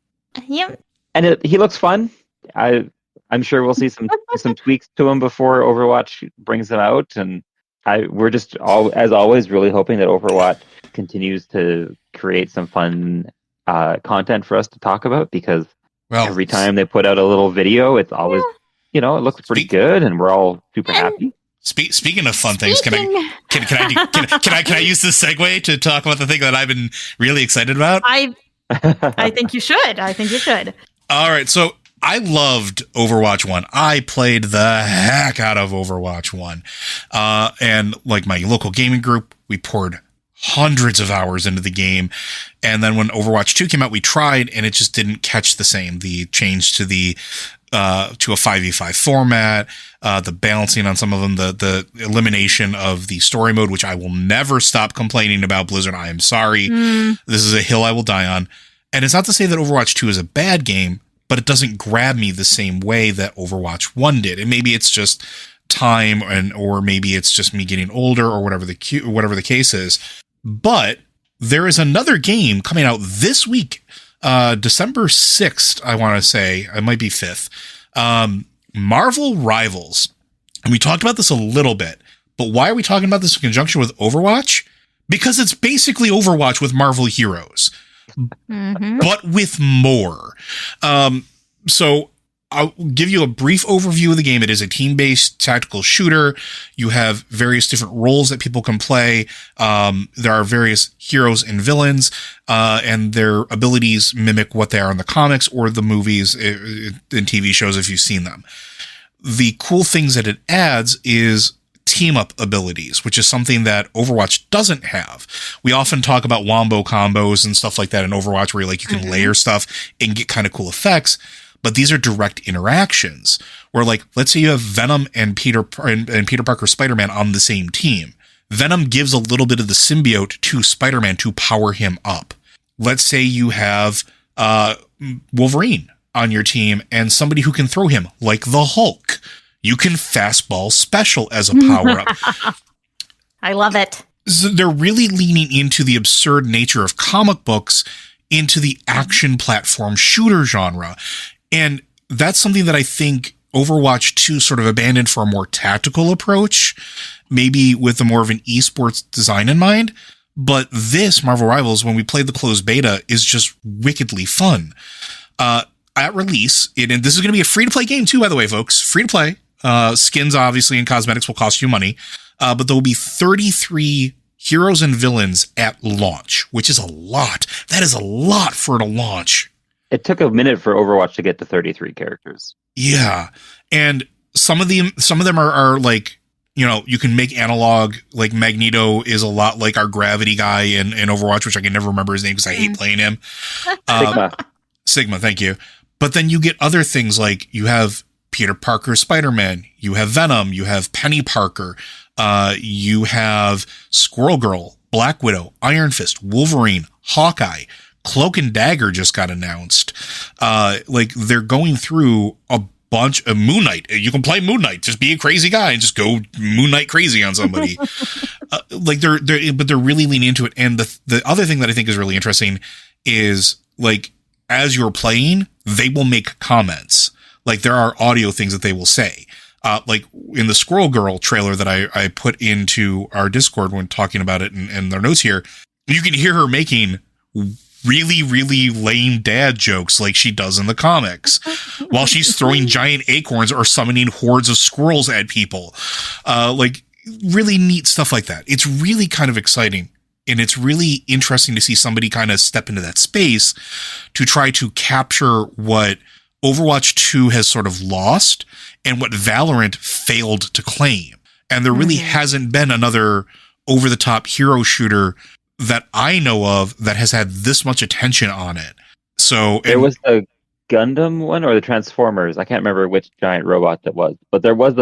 Yeah. And he looks fun. I'm sure we'll see some tweaks to him before Overwatch brings him out, and we're just as always really hoping that Overwatch continues to create some fun content for us to talk about, because every time they put out a little video, it's always it looks pretty good, and we're all super happy. Speaking of fun things, can I use this segue to talk about the thing that I've been really excited about? I think you should. I think you should. All right, so I loved Overwatch 1. I played the heck out of Overwatch 1. And like my local gaming group, we poured hundreds of hours into the game. And then when Overwatch 2 came out, we tried and it just didn't catch the same. The change to the to a 5v5 format, the balancing on some of them, the elimination of the story mode, which I will never stop complaining about, Blizzard. I am sorry. This is a hill I will die on. And it's not to say that Overwatch 2 is a bad game, but it doesn't grab me the same way that Overwatch 1 did. And maybe it's just time, or maybe it's just me getting older, or whatever the case is. But there is another game coming out this week, December 6th, I want to say. It might be 5th. Marvel Rivals. And we talked about this a little bit. But why are we talking about this in conjunction with Overwatch? Because it's basically Overwatch with Marvel heroes. But with more. So I'll give you a brief overview of the game. It is a team-based tactical shooter. You have various different roles that people can play. There are various heroes and villains, and their abilities mimic what they are in the comics or the movies in TV shows if you've seen them. The cool things that it adds is team up abilities, which is something that Overwatch doesn't have. We often talk about wombo combos and stuff like that in Overwatch, where you can layer stuff and get kind of cool effects. But these are direct interactions where, like, let's say you have Venom and Peter Parker Spider-Man on the same team. Venom gives a little bit of the symbiote to Spider-Man to power him up. Let's say you have Wolverine on your team and somebody who can throw him, like the Hulk. You can fastball special as a power-up. I love it. So they're really leaning into the absurd nature of comic books into the action platform shooter genre. And that's something that I think Overwatch 2 sort of abandoned for a more tactical approach, maybe with a more of an esports design in mind. But this, Marvel Rivals, when we played the closed beta, is just wickedly fun. At release, and this is going to be a free-to-play game too, by the way, folks. Free-to-play. Skins, obviously, and cosmetics will cost you money. But there will be 33 heroes and villains at launch, which is a lot. That is a lot for it to launch. It took a minute for Overwatch to get to 33 characters. Yeah. And some of them are like, you can make analog, like Magneto is a lot like our gravity guy in Overwatch, which I can never remember his name because I hate playing him. Sigma, thank you. But then you get other things like you have Peter Parker Spider-Man, you have Venom, you have Penny Parker, you have Squirrel Girl, Black Widow, Iron Fist, Wolverine, Hawkeye, Cloak and Dagger just got announced. Like they're going through a bunch of Moon Knight. You can play Moon Knight, just be a crazy guy and just go Moon Knight crazy on somebody. But they're really leaning into it. And the other thing that I think is really interesting is, like, as you're playing, they will make comments. Like there are audio things that they will say. Like in the Squirrel Girl trailer that I put into our Discord when talking about it and their notes here, you can hear her making really, really lame dad jokes like she does in the comics while she's throwing giant acorns or summoning hordes of squirrels at people. Like really neat stuff like that. It's really kind of exciting. And it's really interesting to see somebody kind of step into that space to try to capture what Overwatch 2 has sort of lost and what Valorant failed to claim. And there really hasn't been another over-the-top hero shooter that I know of that has had this much attention on it. So there was the Gundam one or the Transformers. I can't remember which giant robot that was, but there was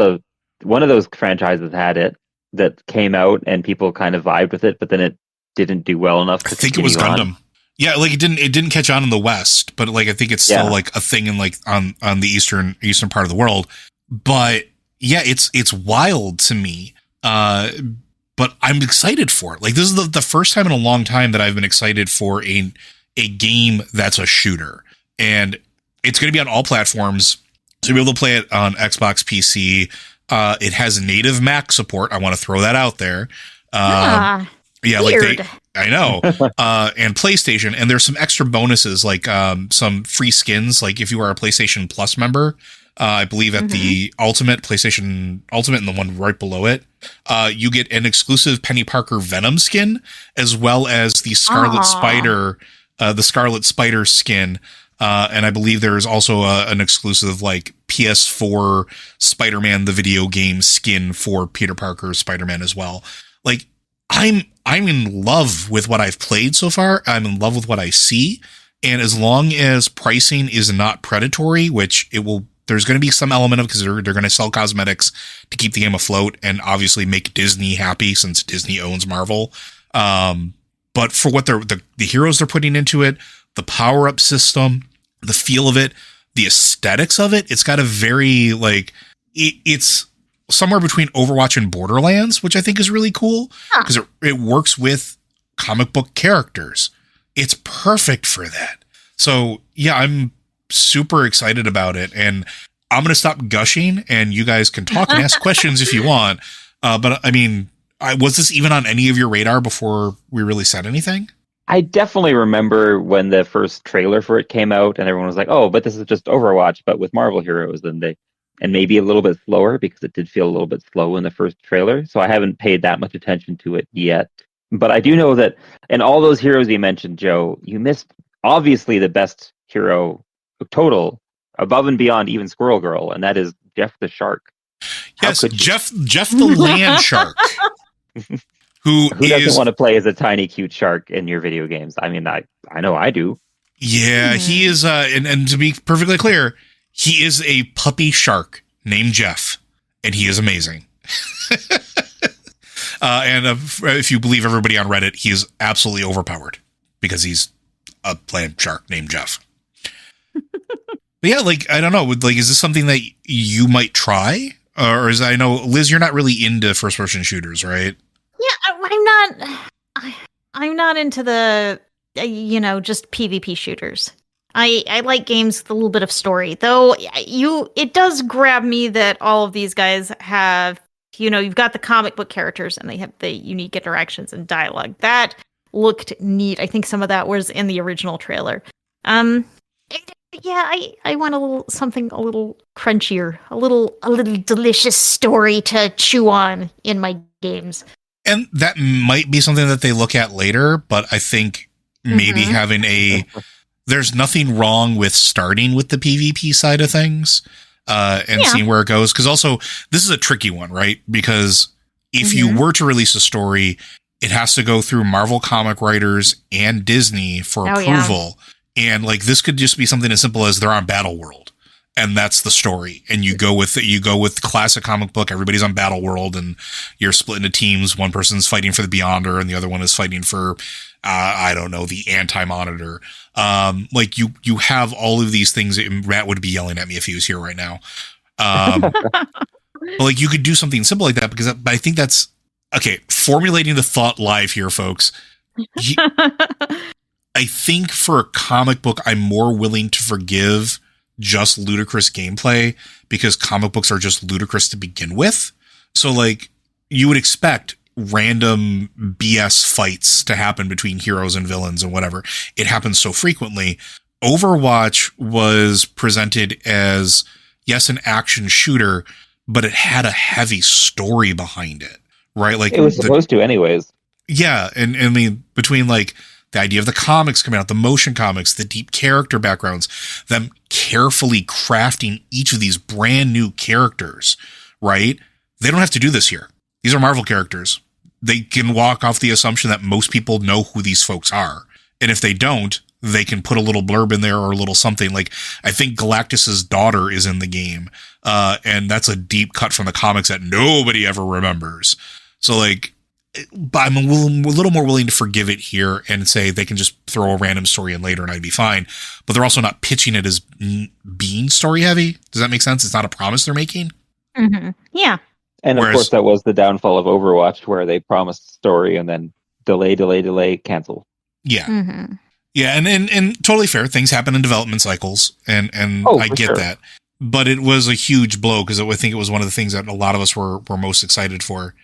one of those franchises had it that came out and people kind of vibed with it, but then it didn't do well enough. I think it was Gundam. Yeah, like it didn't catch on in the West, but like I think it's still like a thing in like on the eastern part of the world. But yeah, it's wild to me. But I'm excited for it. Like this is the first time in a long time that I've been excited for a game that's a shooter. And it's going to be on all platforms. So you'll be able to play it on Xbox, PC. It has native Mac support. I want to throw that out there. Yeah, weird. I know. And PlayStation. And there's some extra bonuses, like some free skins. Like if you are a PlayStation Plus member, I believe at the PlayStation Ultimate and the one right below it, you get an exclusive Penny Parker Venom skin, as well as the Scarlet Spider the Scarlet Spider skin. And I believe there's also an exclusive like PS4 Spider-Man the video game skin for Peter Parker's Spider-Man as well. Like I'm in love with what I've played so far. I'm in love with what I see. And as long as pricing is not predatory, which it will, there's going to be some element of, because they're going to sell cosmetics to keep the game afloat and obviously make Disney happy since Disney owns Marvel. But for what the heroes they're putting into it, the power-up system, the feel of it, the aesthetics of it, it's got a very, like, it's somewhere between Overwatch and Borderlands, which I think is really cool because it works with comic book characters. It's perfect for that. So, yeah, I'm super excited about it, and I'm going to stop gushing, and you guys can talk and ask questions if you want. But, I mean, was this even on any of your radar before we really said anything? I definitely remember when the first trailer for it came out and everyone was like, oh, but this is just Overwatch, but with Marvel heroes. And maybe a little bit slower because it did feel a little bit slow in the first trailer. So I haven't paid that much attention to it yet. But I do know that in all those heroes you mentioned, Joe, you missed obviously the best hero total above and beyond even Squirrel Girl. And that is Jeff the Shark. Yes, Jeff the land shark. Who doesn't want to play as a tiny, cute shark in your video games? I mean, I know I do. Yeah, he is, and to be perfectly clear, he is a puppy shark named Jeff, and he is amazing. And if you believe everybody on Reddit, he is absolutely overpowered because he's a land shark named Jeff. But yeah, like, I don't know, like, is this something that you might try? Or I know, Liz, you're not really into first-person shooters, right? Yeah, I'm not into the, just PvP shooters. I like games with a little bit of story, though. It does grab me that all of these guys have, you've got the comic book characters and they have the unique interactions and dialogue. That looked neat. I think some of that was in the original trailer. Yeah, I want something a little crunchier, a little delicious story to chew on in my games. And that might be something that they look at later, but I think maybe having there's nothing wrong with starting with the PvP side of things and seeing where it goes. Because also, this is a tricky one, right? Because if you were to release a story, it has to go through Marvel comic writers and Disney for approval. Yeah. And like this could just be something as simple as they're on Battle World. And that's the story. And you go with classic comic book. Everybody's on Battle World, and you're split into teams. One person's fighting for the Beyonder, and the other one is fighting for, I don't know, the Anti-Monitor. Like you have all of these things. Matt would be yelling at me if he was here right now. But like you could do something simple like that because I think that's okay. Formulating the thought live here, folks. I think for a comic book, I'm more willing to forgive just ludicrous gameplay because comic books are just ludicrous to begin with. So like you would expect random BS fights to happen between heroes and villains and whatever. It happens so frequently. Overwatch was presented as, yes, an action shooter, but it had a heavy story behind it, right? Like it was supposed to anyways. Yeah. And I mean, between like the idea of the comics coming out, the motion comics, the deep character backgrounds, them carefully crafting each of these brand new characters, right? They don't have to do this here. These are Marvel characters. They can walk off the assumption that most people know who these folks are. And if they don't, they can put a little blurb in there or a little something. Like, I think Galactus's daughter is in the game. And that's a deep cut from the comics that nobody ever remembers. So like, I'm a little more willing to forgive it here and say they can just throw a random story in later and I'd be fine. But they're also not pitching it as being story heavy. Does that make sense? It's not a promise they're making. Mm-hmm. Yeah. And of course, that was the downfall of Overwatch, where they promised story and then delay, cancel. Yeah. Mm-hmm. Yeah. And totally fair. Things happen in development cycles. And I get that. But it was a huge blow because I think it was one of the things that a lot of us were most excited for.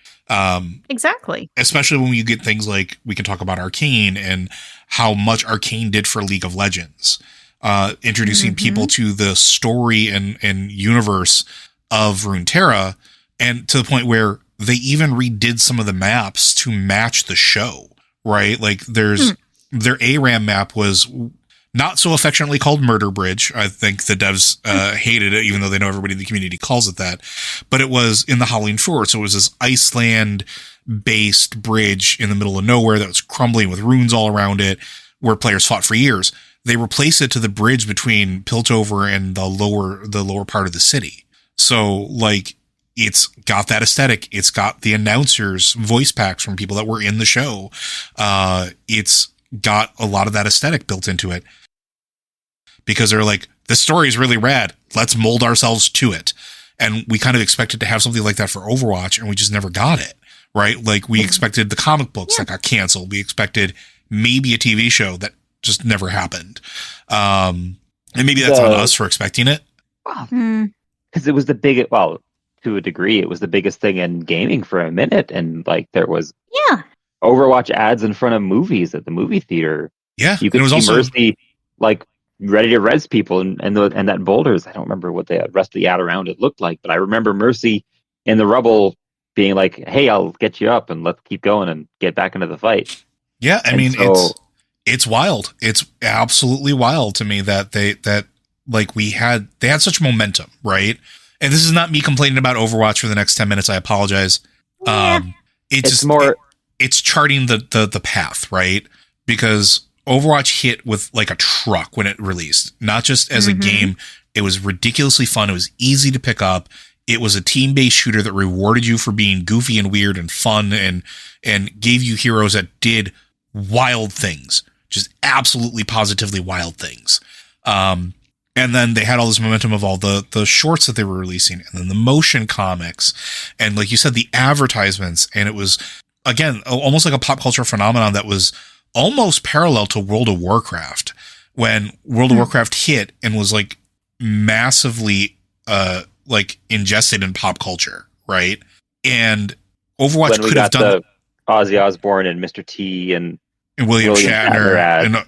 Exactly. Especially when you get things like we can talk about Arcane and how much Arcane did for League of Legends, introducing people to the story and universe of Runeterra, and to the point where they even redid some of the maps to match the show, right? Like there's their ARAM map was not so affectionately called Murder Bridge. I think the devs hated it, even though they know everybody in the community calls it that. But it was in the Howling Fjord, so it was this Iceland-based bridge in the middle of nowhere that was crumbling with runes all around it, where players fought for years. They replaced it to the bridge between Piltover and the lower part of the city. So, like, it's got that aesthetic. It's got the announcers' voice packs from people that were in the show. It's got a lot of that aesthetic built into it. Because they're like, this story is really rad. Let's mold ourselves to it. And we kind of expected to have something like that for Overwatch, and we just never got it, right? Like, we expected the comic books that got canceled. We expected maybe a TV show that just never happened. And maybe that's on us for expecting it. Because it was the biggest, well, to a degree, it was the biggest thing in gaming for a minute. And, like, there was Overwatch ads in front of movies at the movie theater. Yeah. You could see also Mercy, like, ready to res people, and that boulders. I don't remember what the rest of the ad around it looked like, but I remember Mercy in the rubble being like, "Hey, I'll get you up and let's keep going and get back into the fight." Yeah, I mean, it's wild. It's absolutely wild to me that they had such momentum, right? And this is not me complaining about Overwatch for the next 10 minutes. I apologize. It's charting the path, right? Because Overwatch hit with like a truck when it released, not just as a game. It was ridiculously fun. It was easy to pick up. It was a team-based shooter that rewarded you for being goofy and weird and fun, and gave you heroes that did wild things, just absolutely positively wild things. And then they had all this momentum of all the shorts that they were releasing, and then the motion comics, and like you said, the advertisements. And it was, again, almost like a pop culture phenomenon that was almost parallel to World of Warcraft, when World of Warcraft hit and was like massively like ingested in pop culture, right? And Overwatch could have done the Ozzy Osbourne and Mr. T and William Shatner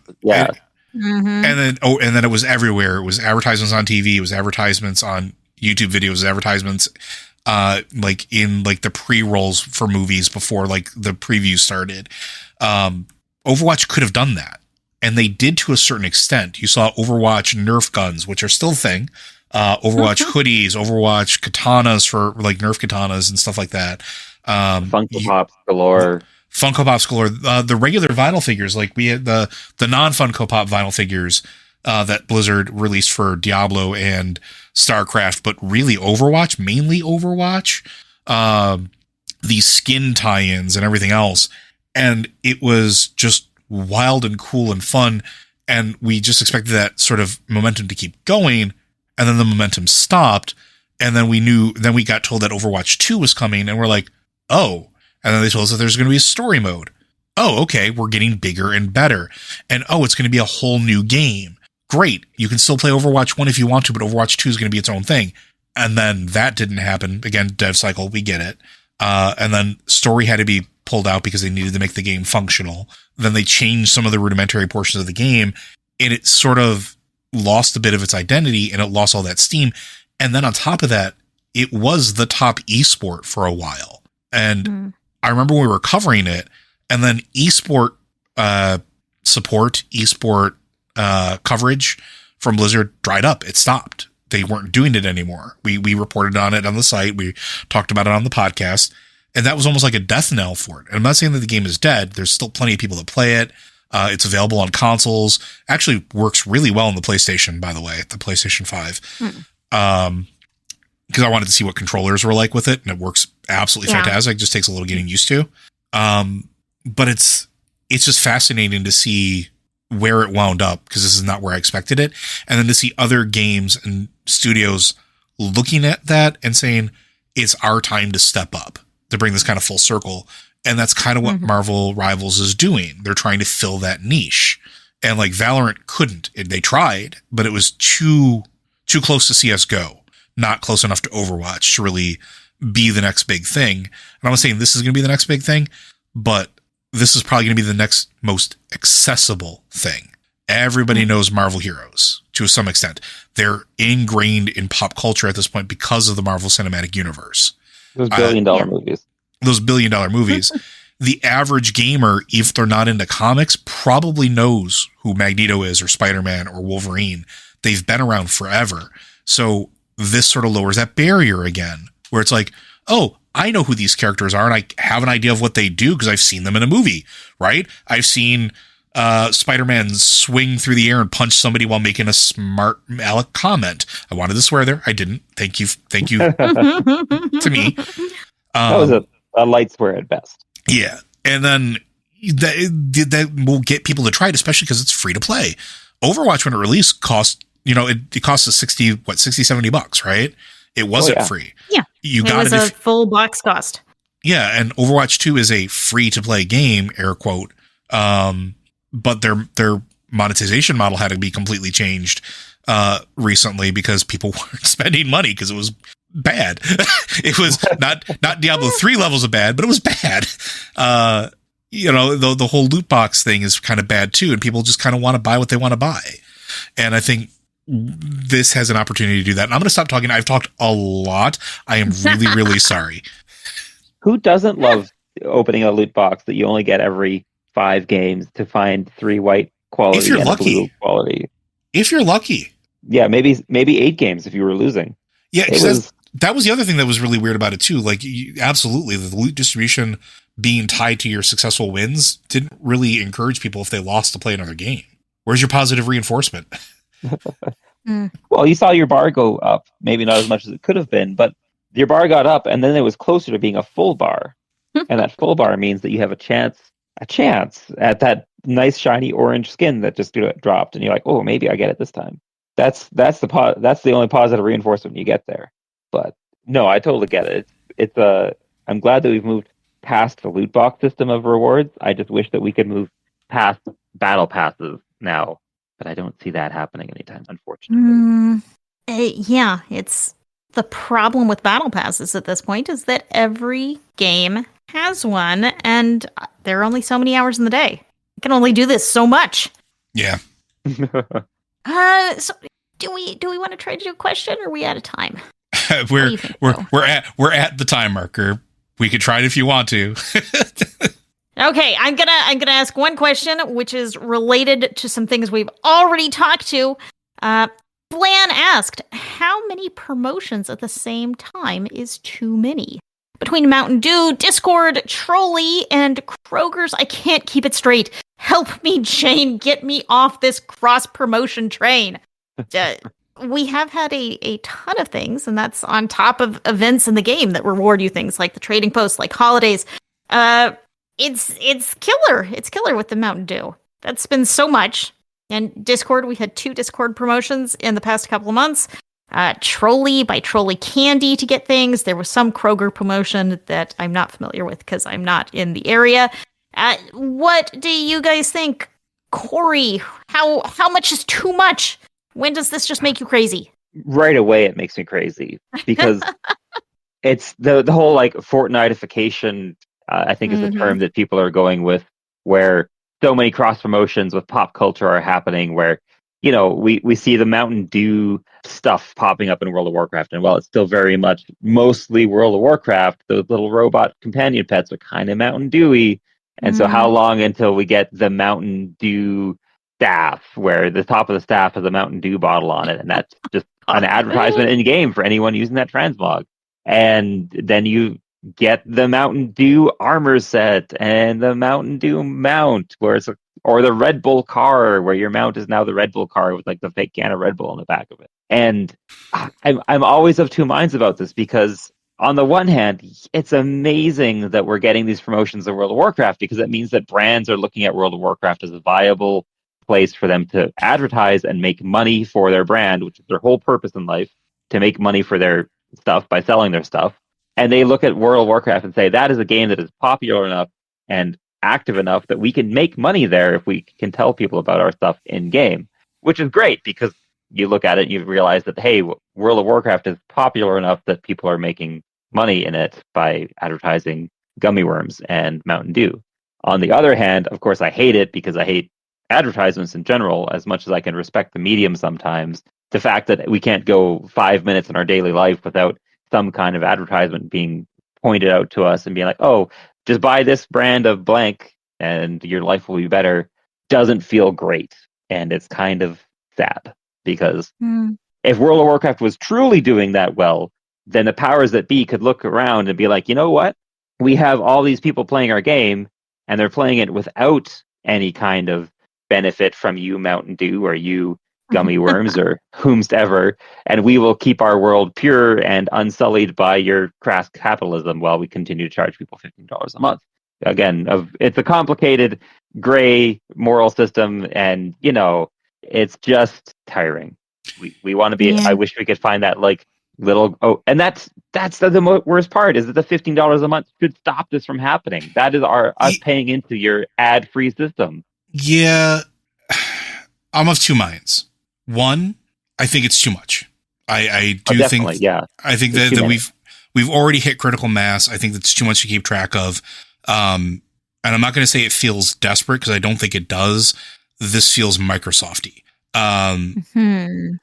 and then it was everywhere. It was advertisements on TV, it was advertisements on YouTube videos, advertisements like in like the pre-rolls for movies before like the preview started. Overwatch could have done that, and they did to a certain extent. You saw Overwatch Nerf guns, which are still a thing. Overwatch hoodies, Overwatch katanas for like Nerf katanas and stuff like that. Funko Pops galore. Funko Pops galore. The regular vinyl figures, like we had the non-Funko Pop vinyl figures that Blizzard released for Diablo and StarCraft, but really Overwatch, mainly Overwatch. These skin tie-ins and everything else. And it was just wild and cool and fun. And we just expected that sort of momentum to keep going. And then the momentum stopped. And then we got told that Overwatch 2 was coming. And we're like, oh. And then they told us that there's going to be a story mode. Oh, okay. We're getting bigger and better. And oh, it's going to be a whole new game. Great. You can still play Overwatch 1 if you want to, but Overwatch 2 is going to be its own thing. And then that didn't happen. Again, dev cycle, we get it. And then story had to be pulled out because they needed to make the game functional. Then they changed some of the rudimentary portions of the game, and it sort of lost a bit of its identity, and it lost all that steam. And then on top of that, it was the top esport for a while. And I remember when we were covering it, and then esport coverage from Blizzard dried up. It stopped. They weren't doing it anymore. We reported on it on the site. We talked about it on the podcast. And that was almost like a death knell for it. And I'm not saying that the game is dead. There's still plenty of people that play it. It's available on consoles. Actually works really well on the PlayStation, by the way, the PlayStation 5. Because I wanted to see what controllers were like with it. And it works absolutely fantastic. It just takes a little getting used to. But it's just fascinating to see where it wound up, because this is not where I expected it. And then to see other games and studios looking at that and saying, it's our time to step up, to bring this kind of full circle. And that's kind of what Marvel Rivals is doing. They're trying to fill that niche. And like Valorant couldn't. They tried, but it was too close to CSGO, not close enough to Overwatch to really be the next big thing. And I'm not saying this is going to be the next big thing, but this is probably going to be the next most accessible thing. Everybody knows Marvel heroes to some extent. They're ingrained in pop culture at this point because of the Marvel Cinematic Universe. Those billion-dollar movies. Those billion-dollar movies. the average gamer, if they're not into comics, probably knows who Magneto is or Spider-Man or Wolverine. They've been around forever. So this sort of lowers that barrier again, where it's like, oh, I know who these characters are and I have an idea of what they do because I've seen them in a movie, right? I've seen Spider-Man swing through the air and punch somebody while making a smart aleck comment. I wanted to swear there. I didn't. Thank you to me. That was a light swear at best. Yeah. And then that will get people to try it, especially because it's free to play. Overwatch, when it released, cost, it cost us $60, $70, right? It wasn't free. Yeah. It was a full box cost. Yeah. And Overwatch 2 is a free to play game, air quote. But their monetization model had to be completely changed recently because people weren't spending money because it was bad. It was not Diablo 3 levels of bad, but it was bad. The whole loot box thing is kind of bad too, and people just kind of want to buy what they want to buy. And I think this has an opportunity to do that. And I'm going to stop talking. I've talked a lot. I am really, really sorry. Who doesn't love opening a loot box that you only get every 5 games to find 3 white quality if you're and lucky. blue quality? If you're lucky. Yeah, maybe 8 games if you were losing. Yeah, that was the other thing that was really weird about it too. Like, absolutely, the loot distribution being tied to your successful wins didn't really encourage people if they lost to play another game. Where's your positive reinforcement? Well, you saw your bar go up, maybe not as much as it could have been, but your bar got up, and then it was closer to being a full bar. And that full bar means that you have a chance at that nice shiny orange skin that just dropped, and you're like, oh, maybe I get it this time. That's the only positive reinforcement you get there. But no, I totally get it. I'm glad that we've moved past the loot box system of rewards. I just wish that we could move past battle passes now, but I don't see that happening anytime, unfortunately. Yeah, it's the problem with battle passes at this point is that every game has one, and there are only so many hours in the day. I can only do this so much. Yeah. So do we want to try to do a question, or are we out of time? we're at the time marker. We could try it if you want to. Okay, I'm gonna ask one question, which is related to some things we've already talked to. Blan asked, how many promotions at the same time is too many? Between Mountain Dew, Discord, Trolley, and Kroger's, I can't keep it straight. Help me, Jane. Get me off this cross-promotion train. We have had a ton of things, and that's on top of events in the game that reward you things like the trading posts, like holidays. It's killer. It's killer with the Mountain Dew. That's been so much. And Discord, we had 2 Discord promotions in the past couple of months. Trolley by Trolley Candy to get things. There was some Kroger promotion that I'm not familiar with because I'm not in the area. What do you guys think? Corey, how much is too much? When does this just make you crazy? Right away, it makes me crazy because it's the whole like Fortnite-ification, I think is the term that people are going with, where so many cross promotions with pop culture are happening where, we see the Mountain Dew stuff popping up in World of Warcraft. And while it's still very much mostly World of Warcraft, those little robot companion pets are kind of Mountain Dewy. And so how long until we get the Mountain Dew staff, where the top of the staff has a Mountain Dew bottle on it, and that's just an advertisement in game for anyone using that transmog. And then you get the Mountain Dew armor set and the Mountain Dew mount, or the Red Bull car, where your mount is now the Red Bull car with like the fake can of Red Bull on the back of it. And I'm always of two minds about this, because on the one hand, it's amazing that we're getting these promotions in World of Warcraft, because it means that brands are looking at World of Warcraft as a viable place for them to advertise and make money for their brand, which is their whole purpose in life, to make money for their stuff by selling their stuff. And they look at World of Warcraft and say, that is a game that is popular enough and active enough that we can make money there if we can tell people about our stuff in game, which is great, because you look at it and you realize that, hey, World of Warcraft is popular enough that people are making money in it by advertising gummy worms and Mountain Dew. On the other hand, of course, I hate it, because I hate advertisements in general as much as I can respect the medium sometimes. The fact that we can't go 5 minutes in our daily life without some kind of advertisement being pointed out to us and being like, oh, just buy this brand of blank and your life will be better doesn't feel great. And it's kind of sad because if World of Warcraft was truly doing that well, then the powers that be could look around and be like, you know what? We have all these people playing our game and they're playing it without any kind of benefit from you, Mountain Dew, or you, gummy worms, or whomsoever, and we will keep our world pure and unsullied by your crass capitalism while we continue to charge people $15 a month. Again, it's a complicated, gray moral system, and it's just tiring. We want to be. Yeah. I wish we could find that little. Oh, and that's the worst part is that the $15 a month should stop this from happening. That is us paying into your ad-free system. Yeah, I'm of two minds. One, I think it's too much. I do think. Yeah, I think that we've already hit critical mass. I think that's too much to keep track of. And I'm not going to say it feels desperate because I don't think it does. This feels Microsofty.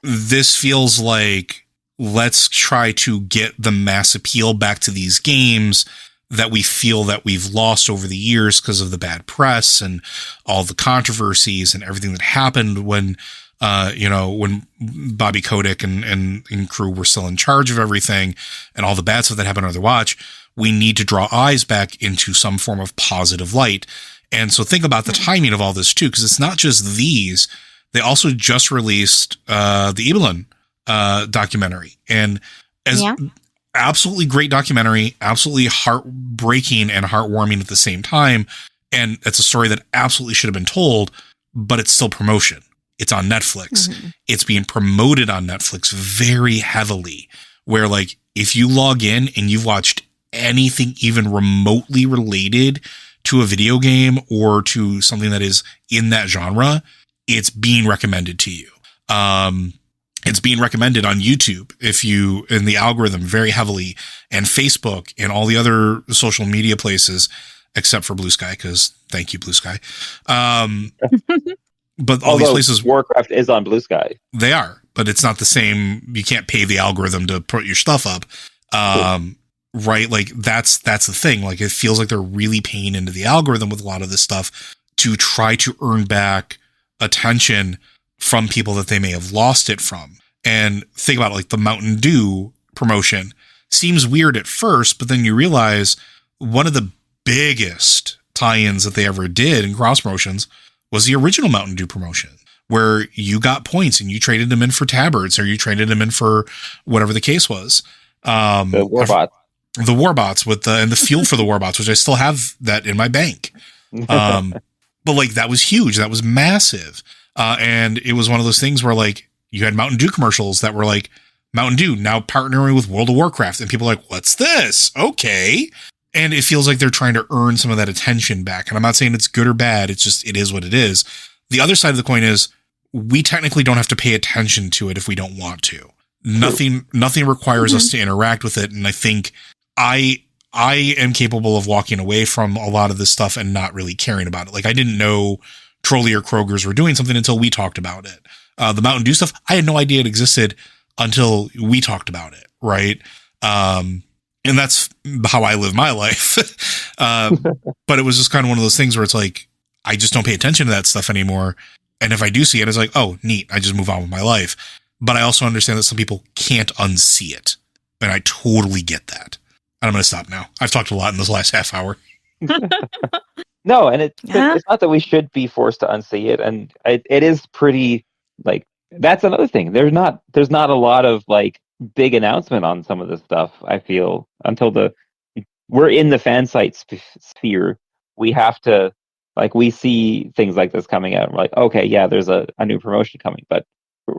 This feels like let's try to get the mass appeal back to these games that we feel that we've lost over the years because of the bad press and all the controversies and everything that happened when Bobby Kotick and crew were still in charge of everything and all the bad stuff that happened on Overwatch. We need to draw eyes back into some form of positive light. And so think about the timing of all this too, because it's not just these. They also just released the Evelyn documentary, and absolutely great documentary, absolutely heartbreaking and heartwarming at the same time. And it's a story that absolutely should have been told, but it's still promotion. It's on Netflix. It's being promoted on Netflix very heavily, where if you log in and you've watched anything even remotely related to a video game or to something that is in that genre, it's being recommended to you. It's being recommended on YouTube in the algorithm very heavily, and Facebook and all the other social media places, except for Blue Sky, because thank you, Blue Sky. But all these places, Warcraft is on Blue Sky. They are, but it's not the same. You can't pay the algorithm to put your stuff up. Right? That's the thing. It feels like they're really paying into the algorithm with a lot of this stuff to try to earn back attention from people that they may have lost it from. And think about the Mountain Dew promotion seems weird at first, but then you realize one of the biggest tie-ins that they ever did in cross promotions was the original Mountain Dew promotion, where you got points and you traded them in for tabards, or you traded them in for whatever the case was. The Warbots. The Warbots and the fuel for the Warbots, which I still have that in my bank. But that was huge. That was massive. And it was one of those things where you had Mountain Dew commercials that were Mountain Dew now partnering with World of Warcraft, and people are like, what's this? Okay. And it feels like they're trying to earn some of that attention back. And I'm not saying it's good or bad. It's just, it is what it is. The other side of the coin is we technically don't have to pay attention to it if we don't want to. Nothing requires us to interact with it. And I think I am capable of walking away from a lot of this stuff and not really caring about it. I didn't know Trolley or Kroger's were doing something until we talked about it. The Mountain Dew stuff, I had no idea it existed until we talked about it. Right. And that's how I live my life. But it was just kind of one of those things where it's I just don't pay attention to that stuff anymore. And if I do see it, it's oh, neat. I just move on with my life. But I also understand that some people can't unsee it. And I totally get that. And I'm going to stop now. I've talked a lot in this last half hour. No, and it's not that we should be forced to unsee it. And it is pretty, that's another thing. There's not a lot of, big announcement on some of this stuff, I feel, until we're in the fan site sphere. We have to, we see things like this coming out. We're okay, yeah, there's a new promotion coming. But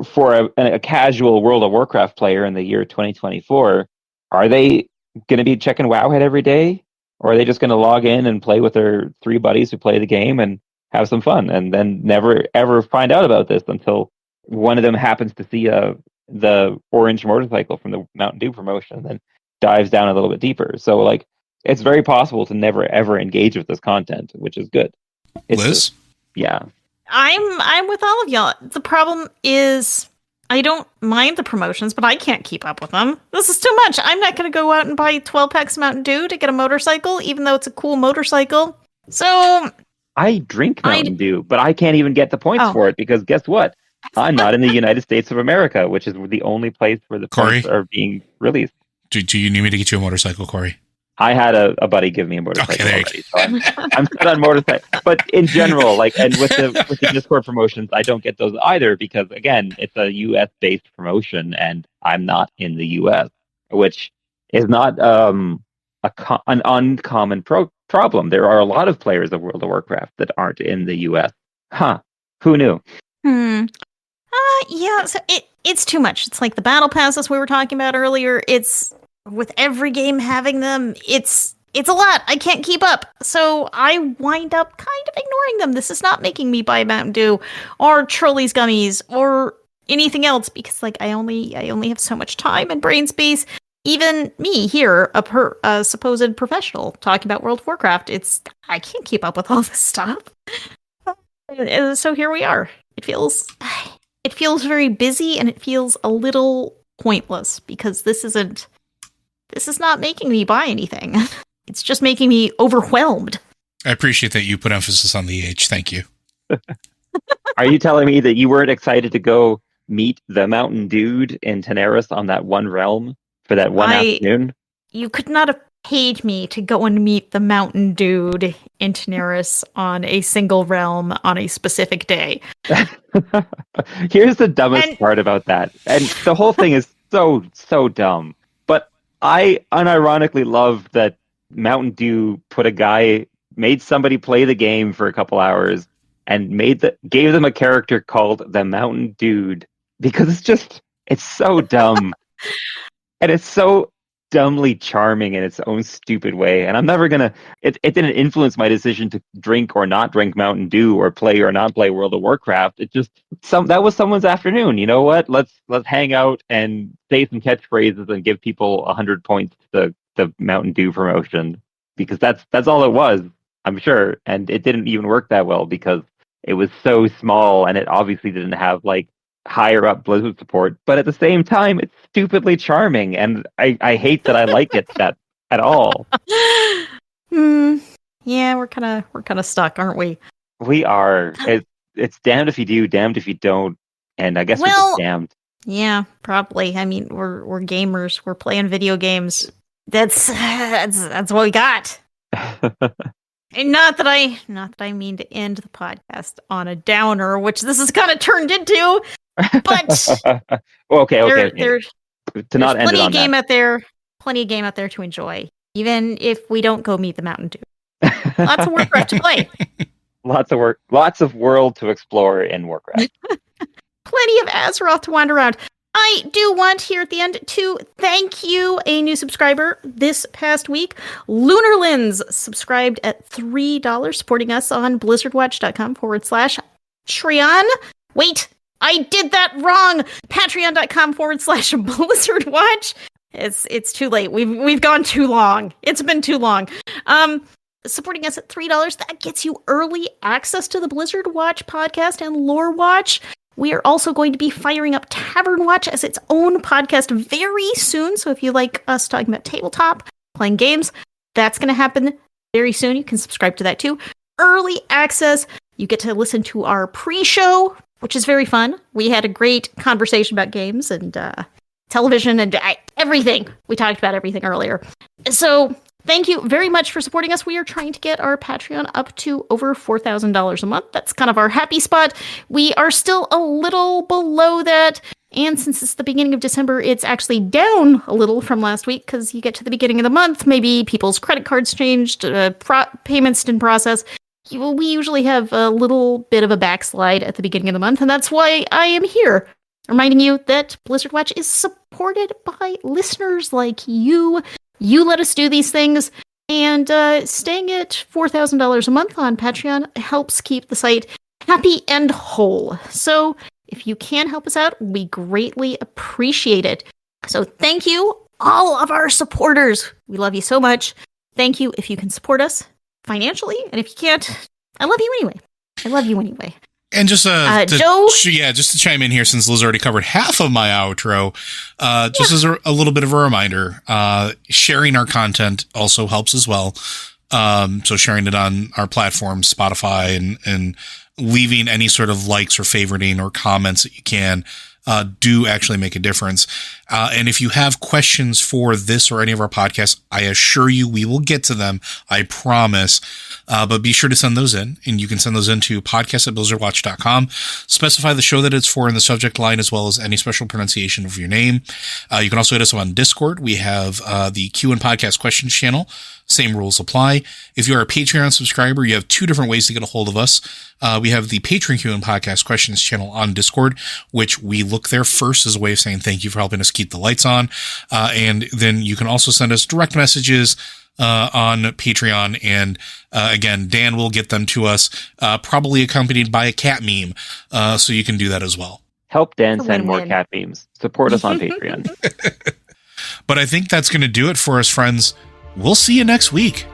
for a casual World of Warcraft player in the year 2024, are they going to be checking Wowhead every day? Or are they just going to log in and play with their 3 buddies who play the game and have some fun, and then never, ever find out about this until one of them happens to see the orange motorcycle from the Mountain Dew promotion and then dives down a little bit deeper. So, it's very possible to never, ever engage with this content, which is good. Liz? Yeah. I'm with all of y'all. The problem is I don't mind the promotions, but I can't keep up with them. This is too much. I'm not going to go out and buy 12 packs of Mountain Dew to get a motorcycle, even though it's a cool motorcycle. So I drink Mountain Dew, but I can't even get the points for it because guess what? I'm not in the United States of America, which is the only place where the points are being released. Do you need me to get you a motorcycle, Corey? I had a buddy give me a motorcycle already, so I'm set on motorcycle. But in general, and with the Discord promotions, I don't get those either because again, it's a US based promotion, and I'm not in the US, which is not an uncommon problem. There are a lot of players of World of Warcraft that aren't in the US. Huh? Who knew? Yeah. So it's too much. It's like the battle passes we were talking about earlier. It's with every game having them, it's a lot. I can't keep up. So I wind up kind of ignoring them. This is not making me buy Mountain Dew or Trolleys gummies or anything else because I only have so much time and brain space. Even me here, a supposed professional talking about World of Warcraft, I can't keep up with all this stuff. So here we are. It feels very busy and it feels a little pointless because this is not making me buy anything. It's just making me overwhelmed. I appreciate that you put emphasis on the H. Thank you. Are you telling me that you weren't excited to go meet the Mountain Dude in Teneris on that one realm for that one afternoon? You could not have paid me to go and meet the Mountain Dude in Teneris on a single realm on a specific day. Here's the dumbest part about that. And the whole thing is so dumb. But I unironically love that Mountain Dew made somebody play the game for a couple hours and gave them a character called the Mountain Dude because it's so dumb. And it's so dumbly charming in its own stupid way. And I'm never gonna it didn't influence my decision to drink or not drink Mountain Dew or play or not play World of Warcraft. It just that was someone's afternoon. You know what? Let's hang out and say some catchphrases and give people 100 points to the Mountain Dew promotion. Because that's all it was, I'm sure. And it didn't even work that well because it was so small and it obviously didn't have higher up Blizzard support, but at the same time, it's stupidly charming, and I hate that I like it that at all. Yeah, we're kind of stuck, aren't we? We are. It's damned if you do, damned if you don't, and I guess we're just damned. Yeah, probably. I mean, we're gamers. We're playing video games. That's what we got. And not that I mean to end the podcast on a downer, which this is kind of turned into. But okay. There's not end it on that. Plenty of game out there to enjoy, even if we don't go meet the Mountain Dew. Lots of Warcraft to play. Lots of world to explore in Warcraft. Plenty of Azeroth to wander around. I do want here at the end to thank you, a new subscriber this past week. Lunar Lens subscribed at $3, supporting us on blizzardwatch.com/Patreon. Wait, I did that wrong. Patreon.com/BlizzardWatch. It's too late. We've gone too long. It's been too long. Supporting us at $3, that gets you early access to the Blizzard Watch podcast and Lore Watch. We are also going to be firing up Tavern Watch as its own podcast very soon. So if you like us talking about tabletop, playing games, that's going to happen very soon. You can subscribe to that too. Early access. You get to listen to our pre-show, which is very fun. We had a great conversation about games and television and everything. We talked about everything earlier. So thank you very much for supporting us. We are trying to get our Patreon up to over $4,000 a month. That's kind of our happy spot. We are still a little below that. And since it's the beginning of December, it's actually down a little from last week because you get to the beginning of the month. Maybe people's credit cards changed, payments didn't process. We usually have a little bit of a backslide at the beginning of the month. And that's why I am here, reminding you that Blizzard Watch is supported by listeners like you. You let us do these things, and staying at $4,000 a month on Patreon helps keep the site happy and whole. So if you can help us out, we greatly appreciate it. So thank you, all of our supporters. We love you so much. Thank you if you can support us financially, and if you can't, I love you anyway. I love you anyway. And just Joe? just to chime in here, since Liz already covered half of my outro, just as a little bit of a reminder, sharing our content also helps as well. So sharing it on our platforms, Spotify, and leaving any sort of likes or favoriting or comments that you can do actually make a difference. And if you have questions for this or any of our podcasts, I assure you we will get to them. I promise. But be sure to send those in, and you can send those in to podcast@blizzardwatch.com. Specify the show that it's for in the subject line, as well as any special pronunciation of your name. You can also hit us on Discord. We have the Q and Podcast Questions channel. Same rules apply. If you're a Patreon subscriber, you have two different ways to get a hold of us. We have the Patreon Q and Podcast Questions channel on Discord, which we look there first as a way of saying thank you for helping us keep the lights on. And then you can also send us direct messages on Patreon. And again, Dan will get them to us, probably accompanied by a cat meme. So you can do that as well. Help Dan send more cat memes. Support us on Patreon. But I think that's going to do it for us, friends. We'll see you next week.